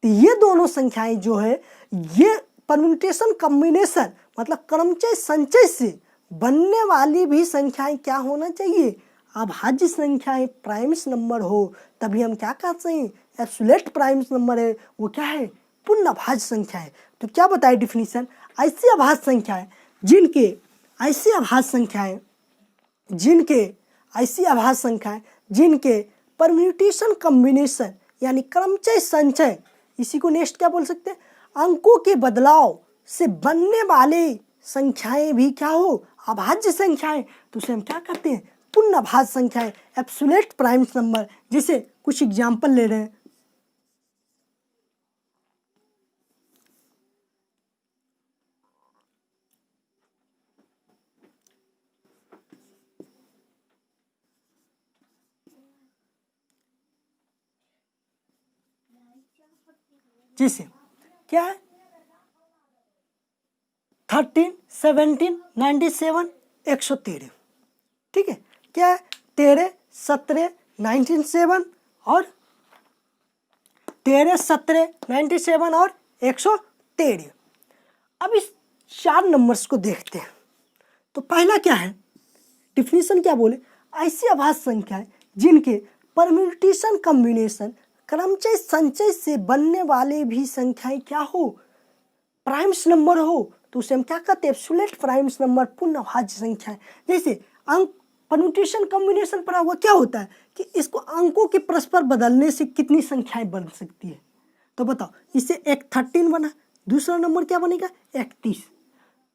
तो ये दोनों संख्याएं जो है ये परम्यूटेशन कॉम्बिनेशन मतलब क्रमचय संचय से बनने वाली भी संख्याएं क्या होना चाहिए? अभाज्य संख्याएं, प्राइम्स नंबर हो, तभी हम क्या कहते हैं? एब्सोल्यूट प्राइम्स नंबर है वो क्या है? पूर्ण अभाज्य संख्या है। तो क्या बताए डिफिनीशन? ऐसी अभाज्य संख्याएं जिनके, ऐसी अभाज्य संख्याएं जिनके, ऐसी अभाज्य संख्याएं जिनके परम्यूटेशन कॉम्बिनेशन यानी क्रमचय संचय, इसी को नेक्स्ट क्या बोल सकते हैं? अंकों के बदलाव से बनने वाले संख्याएं भी क्या हो? अभाज्य संख्याएं। तो उसे हम क्या कहते हैं? पूर्ण अभाज्य संख्याएं, एब्सोल्यूट प्राइम्स नंबर। जैसे कुछ एग्जाम्पल ले रहे हैं, जैसे क्या है? 13 17 97 113, ठीक है। क्या है? 13 17 19 7 और 13 17 97 और 113। अब इस 4 नंबर्स को देखते हैं। तो पहला क्या है? डिफिनीशन क्या बोले? ऐसी अभाज्य संख्याएं जिनके परम्यूटेशन कॉम्बिनेशन क्रमचय संचय से बनने वाले भी संख्याएं क्या हो? प्राइम्स नंबर हो, तो उसे हम क्या कहते हैं? एब्सोल्यूट प्राइम्स नंबर, पूर्ण अभाज्य संख्या। जैसे अंक परम्यूटेशन कॉम्बिनेशन पढ़ा हुआ क्या होता है कि इसको अंकों के परस्पर बदलने से कितनी संख्याएं बन सकती है। तो बताओ, इससे एक 13 बना, दूसरा नंबर क्या बनेगा? 31।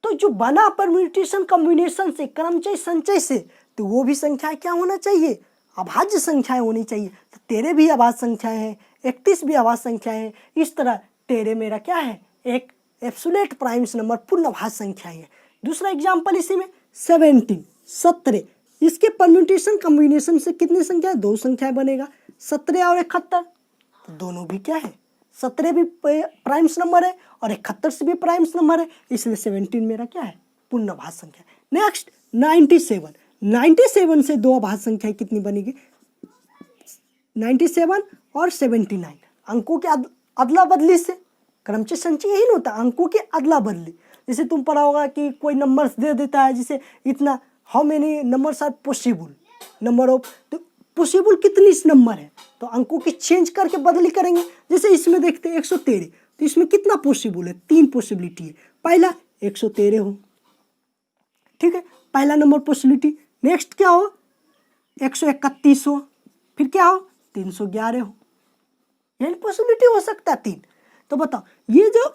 तो जो बना परम्यूटेशन कम्बिनेशन से, क्रमचय संचय से, तो वो भी संख्याएं क्या होना चाहिए, अभाज्य संख्याएं होनी चाहिए। तो तेरे भी अभाज्य संख्याएं हैं, 31 भी अभाज्य संख्याएं हैं। इस तरह तेरे मेरा क्या है, एक एब्सोल्यूट प्राइम्स नंबर पूर्ण अभाज्य संख्याएं है। दूसरा एग्जाम्पल इसी में 17, 17, इसके परम्यूटेशन कम्बिनेशन से कितनी संख्या है, 2 संख्याएं बनेगा, 17 और 71। तो दोनों भी क्या है, 17 भी प्राइम्स नंबर है और 71 से भी प्राइम्स नंबर है, इसलिए 17 मेरा क्या है, पूर्ण अभाज्य संख्या। नेक्स्ट 97, 97 से 2 अभाज्य संख्या कितनी बनेगी, 97 और 79। अंकों के अदला बदली से, क्रमचय संचय यही होता है, अंकों की अदला बदली। जैसे तुम पढ़ा होगा कि कोई नंबर्स दे देता है, जैसे इतना, how many numbers are possible, number of, तो पॉसिबल कितनी नंबर है, तो अंकों की चेंज करके बदली करेंगे। जैसे इसमें देखते हैं 113, तो इसमें कितना पॉसिबल है, 3 पॉसिबिलिटी है। पहला 113 हो, ठीक है, पहला नंबर पॉसिबिलिटी। नेक्स्ट क्या हो, 131 हो, फिर क्या हो, 311 हो, यानी पॉसिबिलिटी हो सकता है 3। तो बताओ, ये जो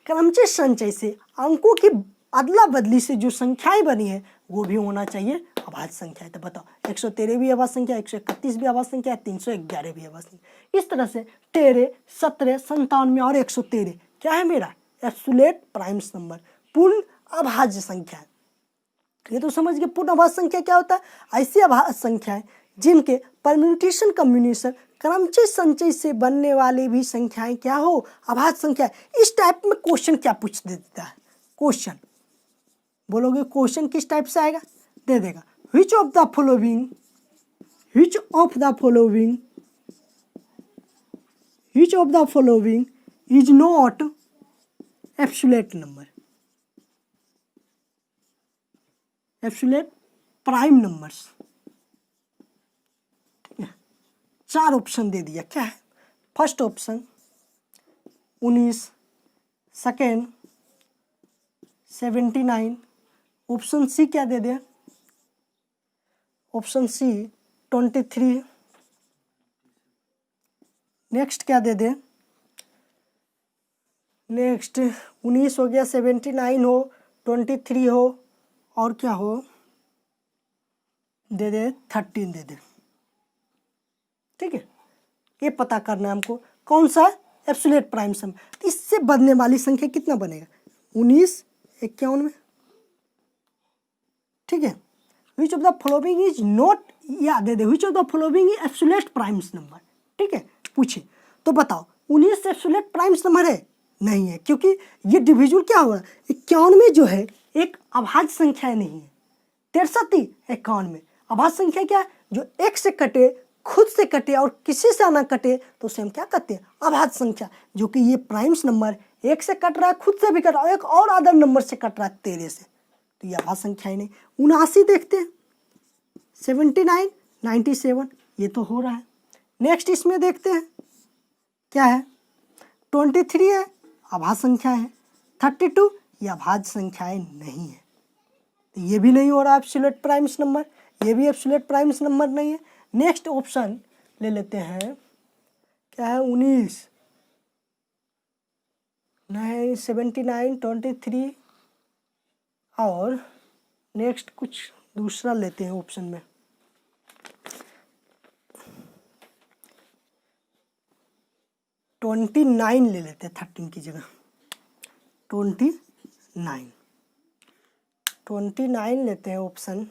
क्रमचय संचय से अंकों की अदला बदली से जो संख्याएं बनी है वो भी होना चाहिए अभाज्य संख्या है। तो बताओ, 113 भी अभाज्य संख्या, 131 भी अभाज्य संख्या है, 311 भी अभाज्य संख्या। इस तरह से 13, 17, 97 और 113 क्या है मेरा, एब्सोल्यूट प्राइम्स नंबर, पूर्ण अभाज्य संख्या। ये तो समझ गए पूर्ण अभाज्य संख्या क्या होता है। ऐसी अभाज्य संख्याएं जिनके परम्यूटेशन कम्बिनेशन क्रमचय संचय से बनने वाली भी संख्याएं क्या हो, अभाज्य संख्या। इस टाइप में क्वेश्चन क्या पूछ देता है, क्वेश्चन बोलोगे क्वेश्चन किस टाइप से आएगा, दे देगा, which of the following is not absolute number, absolute prime numbers। ठीक है, 4 ऑप्शन दे दिया, क्या है, first option 19, second 79, option C क्या दे दे, ऑप्शन सी 23, नेक्स्ट क्या दे दे, नेक्स्ट 19 हो गया, 79 हो, 23 हो, और क्या हो, दे दे 13 दे दे। ठीक है, ये पता करना है हमको कौन सा एब्सोल्यूट प्राइम सम। इससे बनने वाली संख्या कितना बनेगा, 19, 51 में। ठीक है, which of the following is not, या दे दे which of the following is absolute primes number. ठीक है, पूछे तो बताओ 19 एब्सोल्यूट प्राइम्स नंबर है, नहीं है, क्योंकि ये डिविजुअल क्या हुआ, 51 में जो है एक अभाज्य संख्या नहीं है। 63, 51 में अभाज्य संख्या क्या है, जो एक से कटे, खुद से कटे और किसी से ना कटे, तो उसे हम क्या कहते हैं, अभाज्य संख्या। जो कि ये प्राइम्स नंबर एक से कट रहा है, खुद से भी कट रहा है, एक और अदर नंबर से कट रहा है 13 से, तो ये अभाज्य संख्या ही नहीं। 79 देखते हैं, 79, 97, ये तो हो रहा है। नेक्स्ट इसमें देखते हैं क्या है, 23 है, अभाज्य संख्या है। 32, ये अभाज्य संख्याएं नहीं है, तो ये भी नहीं हो रहा एब्सोल्यूट प्राइम्स नंबर, ये भी एब्सोल्यूट प्राइम्स नंबर नहीं है। नेक्स्ट ऑप्शन ले लेते हैं, क्या है, 19, 79, 23, और नेक्स्ट कुछ दूसरा लेते हैं ऑप्शन में, 29 ले लेते हैं 13 की जगह, 29 लेते हैं ऑप्शन।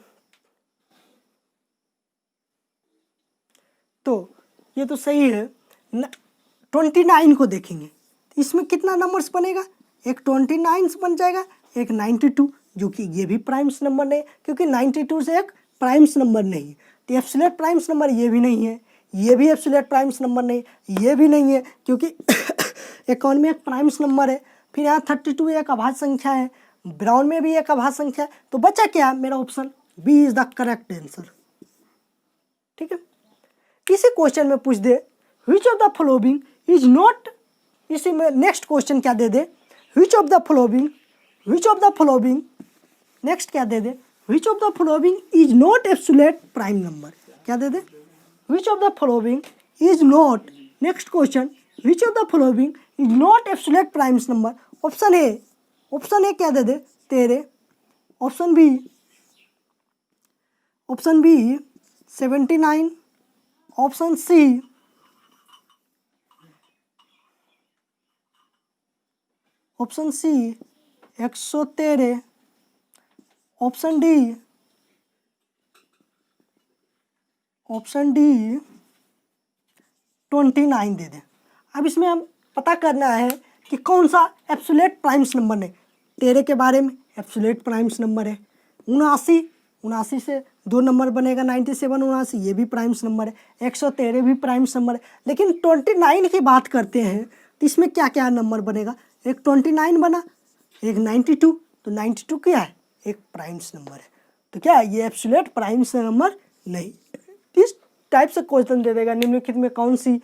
तो ये तो सही है, 29 को देखेंगे, इसमें कितना नंबर्स बनेगा, एक 29 बन जाएगा, एक 92, जो कि ये भी प्राइम्स नंबर नहीं, क्योंकि 92 से एक प्राइम्स नंबर नहीं है। तो एब्सोल्यूट प्राइम्स नंबर ये भी नहीं है, ये भी एब्सोल्यूट प्राइम्स नंबर नहीं, ये भी नहीं है, क्योंकि 51 में एक प्राइम्स नंबर है, फिर यहाँ 32 एक अभाज्य संख्या है, 52 में भी एक अभाज्य संख्या है, तो बचा क्या, मेरा option B is the correct answer. ठीक है, इसी क्वेश्चन में पूछ दे which of the following is not, इसी में नेक्स्ट क्वेश्चन क्या दे दे, which of the following, next क्या दे दे, which of the following is not absolute prime number, क्या दे दे, which of the following is not, next question, which of the following is not absolute primes number. Option A क्या दे दे, 13, option B 79, option C 113, option D 29 दे दें। अब इसमें हम पता करना है कि कौन सा एब्सोल्यूट प्राइम्स नंबर है। 13 के बारे में एब्सोल्यूट प्राइम्स नंबर है। 79 से 2 नंबर बनेगा 97, 79 ये भी प्राइम्स नंबर है। 113 भी प्राइम्स नंबर है। लेकिन 29 की बात करते हैं तो इसमें क्या क्या नंबर बनेगा, एक 29 बना, एक 92, तो 92 क्या है, एक प्राइम्स नंबर है। तो क्या ये एब्सोल्यूट प्राइम्स नंबर नहीं। इस टाइप से क्वेश्चन दे देगा, निम्नलिखित में कौन सी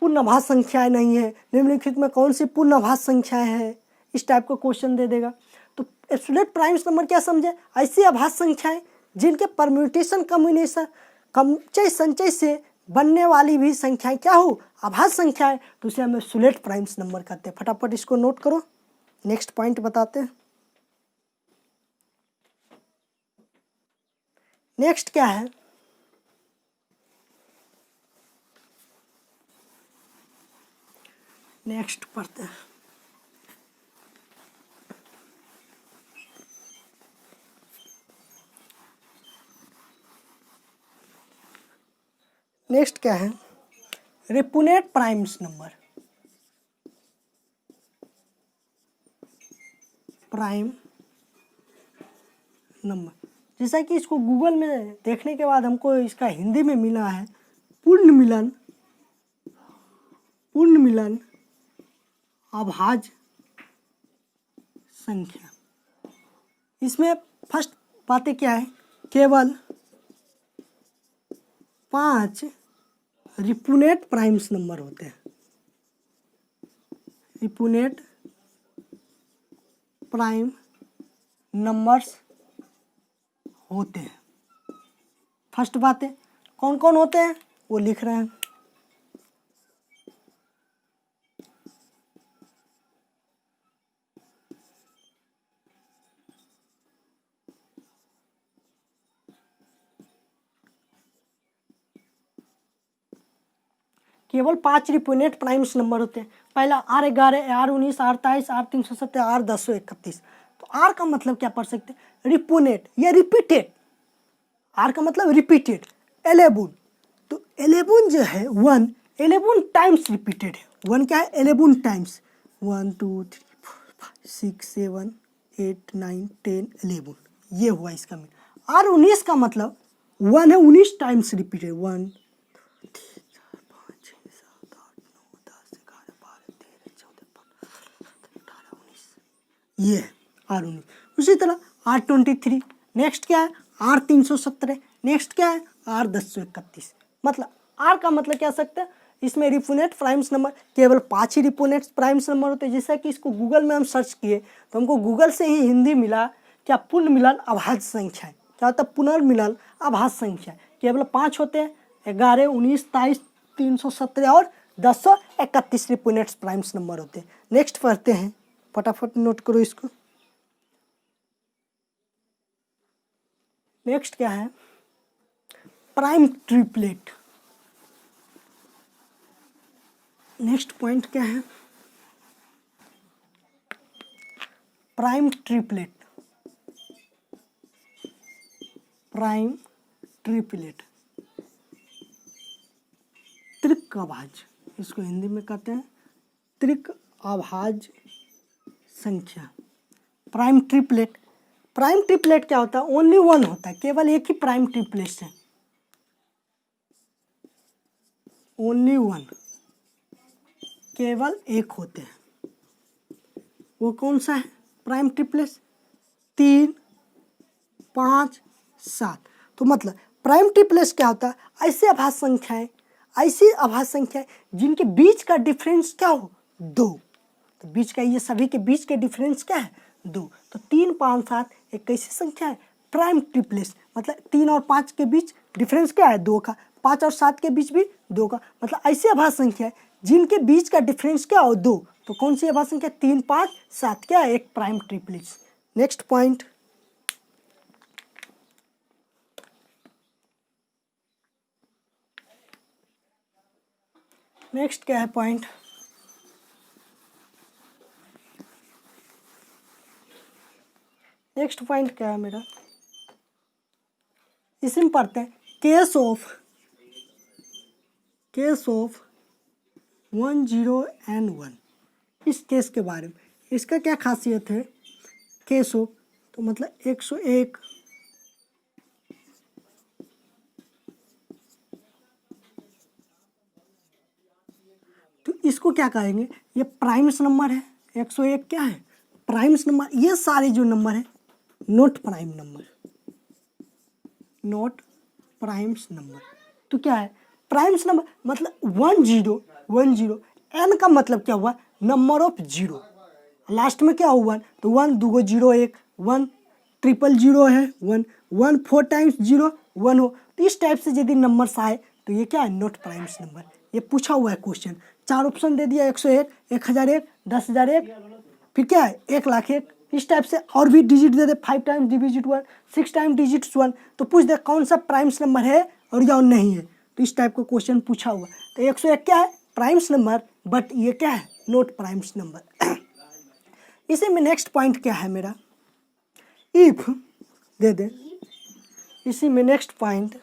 पूर्ण अभाज्य संख्याएं नहीं है, निम्नलिखित में कौन सी पूर्ण अभाज्य संख्याएं हैं, इस टाइप का क्वेश्चन दे देगा। तो एब्सोल्यूट प्राइम्स नंबर क्या समझे, ऐसी अभाज्य संख्याएं जिनके परम्यूटेशन कम्बिनेशन कमचय संचय से बनने वाली भी संख्याएं क्या हो, अभाज्य संख्याएं, तो उसे हम एब्सोल्यूट प्राइम्स नंबर कहते हैं। फटाफट इसको नोट करो, नेक्स्ट पॉइंट बताते हैं। नेक्स्ट क्या है, नेक्स्ट पढ़ते हैं। नेक्स्ट क्या है, रिपुनेट प्राइम्स नंबर। प्राइम नंबर, जैसा कि इसको गूगल में देखने के बाद हमको इसका हिंदी में मिला है पूर्ण मिलन अभाज्य संख्या। इसमें फर्स्ट बातें क्या है, केवल 5 रिपुनेट प्राइम्स नंबर होते हैं। रिपुनेट प्राइम नंबर्स होते हैं। फर्स्ट बातें कौन कौन होते हैं वो लिख रहे हैं। केवल 5 रिपुनेट प्राइम्स नंबर होते हैं। पहला R11, R19, R23, R370, R1031। तो R का मतलब क्या पढ़ सकते हैं, रिपुनेट या रिपीटेड। R का मतलब रिपीटेड। 11, तो 11 जो है 11 टाइम्स रिपीटेड है। 1 क्या है, 11 टाइम्स, 1 2 3 4 5 6 7 8 9 10 11, ये हुआ इसका मीन। R19 का मतलब 1 है, 19 टाइम्स रिपीटेड, 1 ये R19। उसी तरह R23। नेक्स्ट क्या है, R317। नेक्स्ट क्या है, R1031। मतलब R का मतलब क्या सकते हैं, इसमें रिपुनेट प्राइम्स नंबर केवल 5 ही रिपुनेट प्राइम्स नंबर होते हैं। जैसा कि इसको गूगल में हम सर्च किए तो हमको गूगल से ही हिंदी मिला, क्या पूर्ण मिलन अभाज्य संख्या है। क्या होता है, पुनर्मिलन अभाज्य संख्या केवल 5 होते हैं, 11, 19, 23, 317 और 1031 रिपुनेट प्राइम्स नंबर होते हैं। नेक्स्ट पढ़ते हैं, फटाफट नोट करो इसको। नेक्स्ट क्या है, प्राइम ट्रिपलेट। नेक्स्ट पॉइंट क्या है, प्राइम ट्रिपलेट। प्राइम ट्रिपलेट त्रिक अभाज्य, इसको हिंदी में कहते हैं त्रिक अभाज्य संख्या। प्राइम ट्रिपलेट, प्राइम ट्रिपलेट क्या होता है, ओनली 1 होता है, केवल एक ही प्राइम ट्रिपलेट है, ओनली 1, केवल एक होते हैं। वो कौन सा है प्राइम ट्रिपलेट, 3 5 7। तो मतलब प्राइम ट्रिपलेट क्या होता है, ऐसी अभाज्य संख्याएं, ऐसी अभाज्य संख्याएं जिनके बीच का डिफरेंस क्या हो, 2। तो बीच का, ये सभी के बीच के डिफरेंस क्या है, 2। तो 3 5 7 एक कैसी संख्या है, प्राइम ट्रिपलेट। मतलब 3 और 5 के बीच डिफरेंस क्या है, 2 का। 5 और 7 के बीच भी 2 का। मतलब ऐसी अभाज्य संख्या है जिनके बीच का डिफरेंस क्या हो, 2। तो कौन सी अभाज्य संख्या, 3 5 7 क्या है, एक prime triplet. Next point, next क्या है पॉइंट, नेक्स्ट पॉइंट क्या है मेरा, इसी में पढ़ते हैं केस ऑफ 1 0 and 1। इस केस के बारे में, इसका क्या खासियत है, केस ऑफ तो मतलब 101 तो इसको क्या कहेंगे, ये प्राइम्स नंबर है। 101 क्या है, प्राइम्स नंबर। ये सारे जो नंबर है not prime number, not primes number. तो क्या है प्राइम्स नंबर, मतलब 1 0 1 0। एन का मतलब क्या हुआ, नंबर ऑफ जीरो। लास्ट में क्या हुआ, तो 1 2 0 1 1 ट्रिपल 0 है 1 1 4 टाइम्स 0 1 हो। तो इस टाइप से यदि नंबर्स आए तो ये क्या है, नॉट प्राइम्स नंबर। ये पूछा हुआ है क्वेश्चन, 4 ऑप्शन दे दिया, 101 1001 10001, फिर क्या है 1,00,001। इस टाइप से और भी डिजिट दे दे, 5 टाइम्स डिजिट 1 6 टाइम डिजिट 1, तो पूछ दे कौन सा प्राइम्स नंबर है और या नहीं है। तो इस टाइप का क्वेश्चन पूछा हुआ। तो 101 क्या है, प्राइम्स नंबर, बट ये क्या है, नॉट प्राइम्स नंबर। इसी में नेक्स्ट पॉइंट क्या है मेरा, इफ दे दे। इसी में नेक्स्ट पॉइंट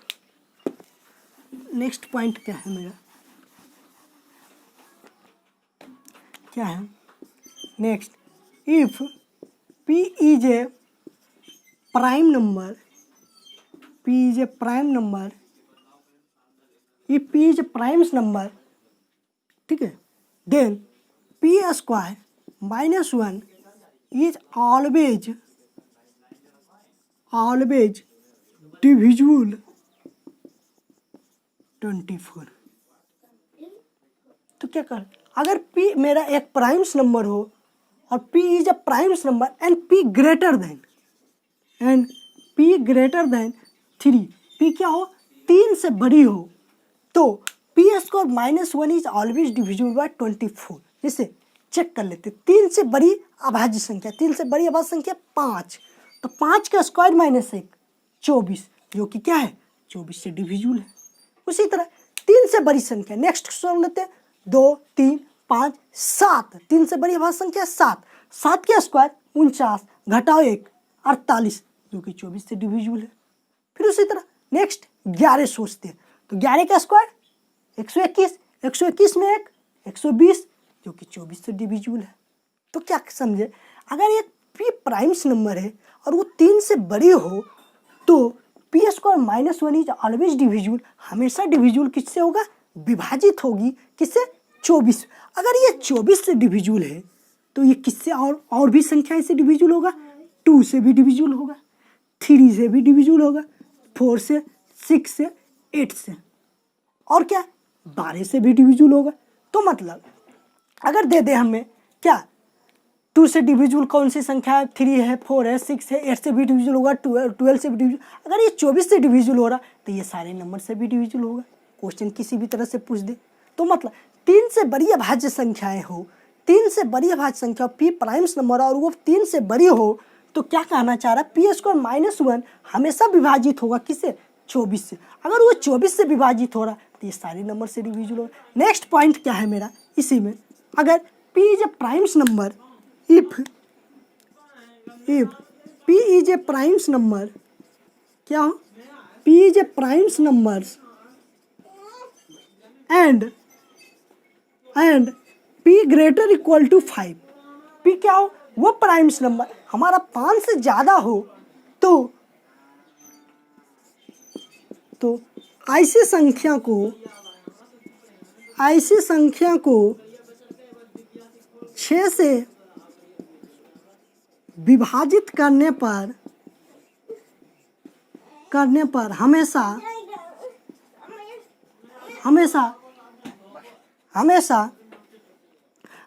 क्या है मेरा, क्या है next, if P is a prime number, P is a prime number, if P is a prime number, ठीक है, then P square minus 1 is always divisible 24। तो क्या कर, अगर P मेरा एक प्राइम्स नंबर हो और P is a primes number and P greater than 3, P क्या हो, 3 से बड़ी हो, तो P square minus 1 is always divisible by 24। जैसे चेक कर लेते, 3 से बड़ी अभाज्य संख्या, 3 से बड़ी अभाज्य संख्या 5, तो 5 का स्क्वायर माइनस 1 24, जो कि क्या है 24 से डिविजिबल है। उसी तरह 3 से बड़ी संख्या, नेक्स्ट क्वेश्चन लेते हैं, 2 3 5 7, 3 से बड़ी अभाज्य संख्या 7, 7 का स्क्वायर 49 घटाओ 1 48, जो कि 24 से डिविजिबल है। फिर उसी तरह नेक्स्ट 11 सोचते हैं, तो 11 का स्क्वायर 121, 121 में 1 120, जो कि 24 से डिविजिबल है। तो क्या समझे, अगर एक P प्राइम्स नंबर है और वो 3 से बड़ी हो तो P square minus 1 is always divisible, हमेशा डिविजिबल किससे होगा, विभाजित होगी किससे, 24। अगर ये 24 से डिविजिबल है तो ये किससे और भी संख्या से डिविजिबल होगा, 2 से भी डिविजिबल होगा, 3 से भी डिविजिबल होगा, 4 से 6 से 8 से, और क्या 12 से भी डिविजिबल होगा। तो मतलब अगर दे दे हमें क्या, 2 से डिविजिबल कौन सी संख्या है, 3 है 4 है 6 है, 8 से भी डिविजिबल होगा, 12 से भी डिविजिबल। अगर ये 24 से डिविजिबल हो रहा तो ये सारे नंबर से भी डिविजिबल होगा। क्वेश्चन किसी भी तरह से पूछ दे तो मतलब 3 से बड़ी अभाज्य संख्याएं हो, 3 से बड़ी अभाज्य संख्या P प्राइम्स नंबर और वो 3 से बड़ी हो, तो क्या कहना चाह रहा है, P स्क्वायर माइनस 1 हमेशा विभाजित होगा किससे, 24 से। अगर वो 24 से विभाजित हो रहा तो ये सारे नंबर से डिविजिबल होगा। नेक्स्ट पॉइंट क्या है मेरा, इसी में अगर P is a primes number, if P is a primes number, क्या हो, P is a primes numbers and P greater equal to 5, P क्या हो, वो प्राइम्स नंबर हमारा 5 से ज़्यादा हो तो ऐसी संख्या को 6 से विभाजित करने पर हमेशा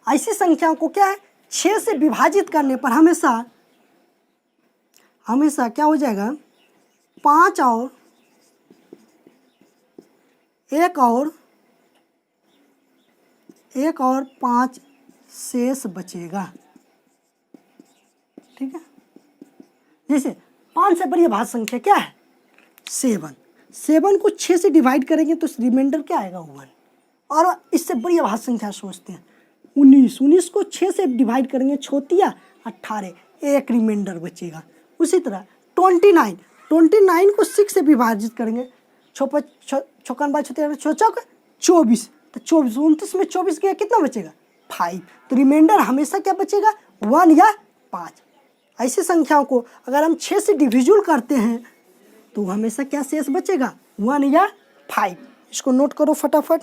ऐसी संख्याओं को क्या है, 6 से विभाजित करने पर हमेशा क्या हो जाएगा, 5 और 1 और 5 शेष बचेगा। ठीक है, जैसे 5 से बड़ी अभाज्य संख्या क्या है 7, 7 को 6 से डिवाइड करेंगे तो रिमाइंडर क्या आएगा 1। और इससे बड़ी अभाज्य संख्या सोचते हैं 19, 19 को 6 से डिवाइड करेंगे छोटिया 18, एक रिमाइंडर बचेगा। उसी तरह 29, 29 को 6 से विभाजित करेंगे छक्कन बार चौक 24, तो 24, 29 में 24 गया कितना बचेगा 5, तो रिमाइंडर हमेशा क्या बचेगा 1 या 5। ऐसी संख्याओं को अगर हम 6 से डिविजुअल करते हैं तो हमेशा क्या शेष बचेगा 1 या 5। इसको नोट करो फटाफट।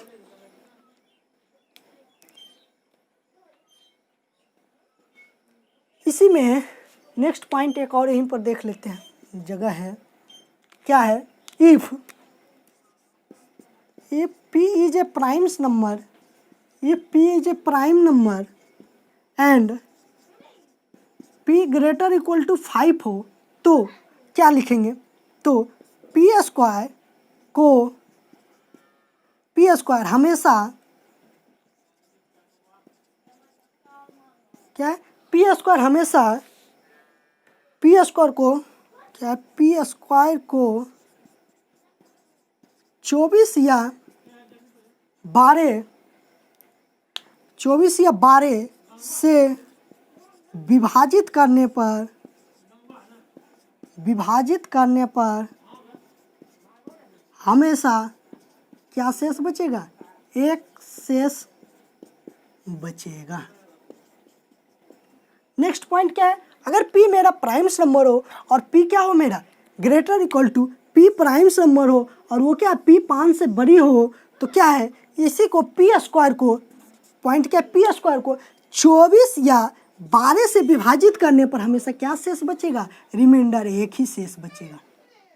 इसी में नेक्स्ट पॉइंट एक और यहीं पर देख लेते हैं, जगह है क्या है, if p is a prime number, if p is a prime number and p greater equal to 5 हो तो क्या लिखेंगे, तो p स्क्वायर हमेशा क्या है, p स्क्वायर हमेशा p स्क्वायर को क्या है, p स्क्वायर को 24 या 12 से विभाजित करने पर हमेशा क्या शेष बचेगा, एक शेष बचेगा। नेक्स्ट पॉइंट क्या है, अगर p मेरा प्राइम्स नंबर हो और p क्या हो मेरा greater equal to p primes number हो और वो क्या p 5 से बड़ी हो तो क्या है, इसी को p स्क्वायर को पॉइंट क्या p स्क्वायर को 24 या 12 से विभाजित करने पर हमेशा क्या शेष बचेगा, रिमाइंडर एक ही शेष बचेगा।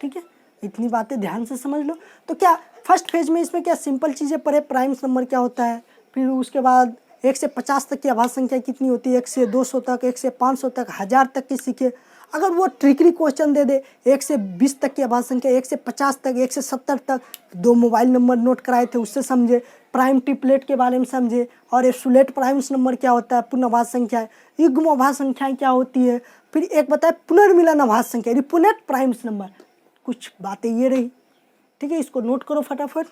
ठीक है, इतनी बातें ध्यान से समझ लो। तो क्या फर्स्ट फेज में इसमें क्या सिंपल चीज़ें पढ़े, प्राइम्स नंबर क्या होता है, फिर उसके बाद 1 से 50 तक की अभाज्य संख्या कितनी होती है, 1 से 200 तक, 1 से 500 तक, 1000 तक की सीखे। अगर वो ट्रिकरी क्वेश्चन दे दे 1 से 20 तक की अभाज्य संख्या, 1 से 50 तक, 1 से 70 तक, 2 मोबाइल नंबर नोट कराए थे उससे समझे, प्राइम ट्रिपलेट के बारे में समझे, और एब्सोल्यूट प्राइम्स नंबर क्या होता है, पूर्ण अभाज्य संख्या है, युग्म अभाज्य संख्याएं क्या होती है, फिर एक बताए पुनर्मिलन अभाज्य संख्या रिपुनेट प्राइम्स नंबर। कुछ बातें ये रही। ठीक है, इसको नोट करो फटाफट।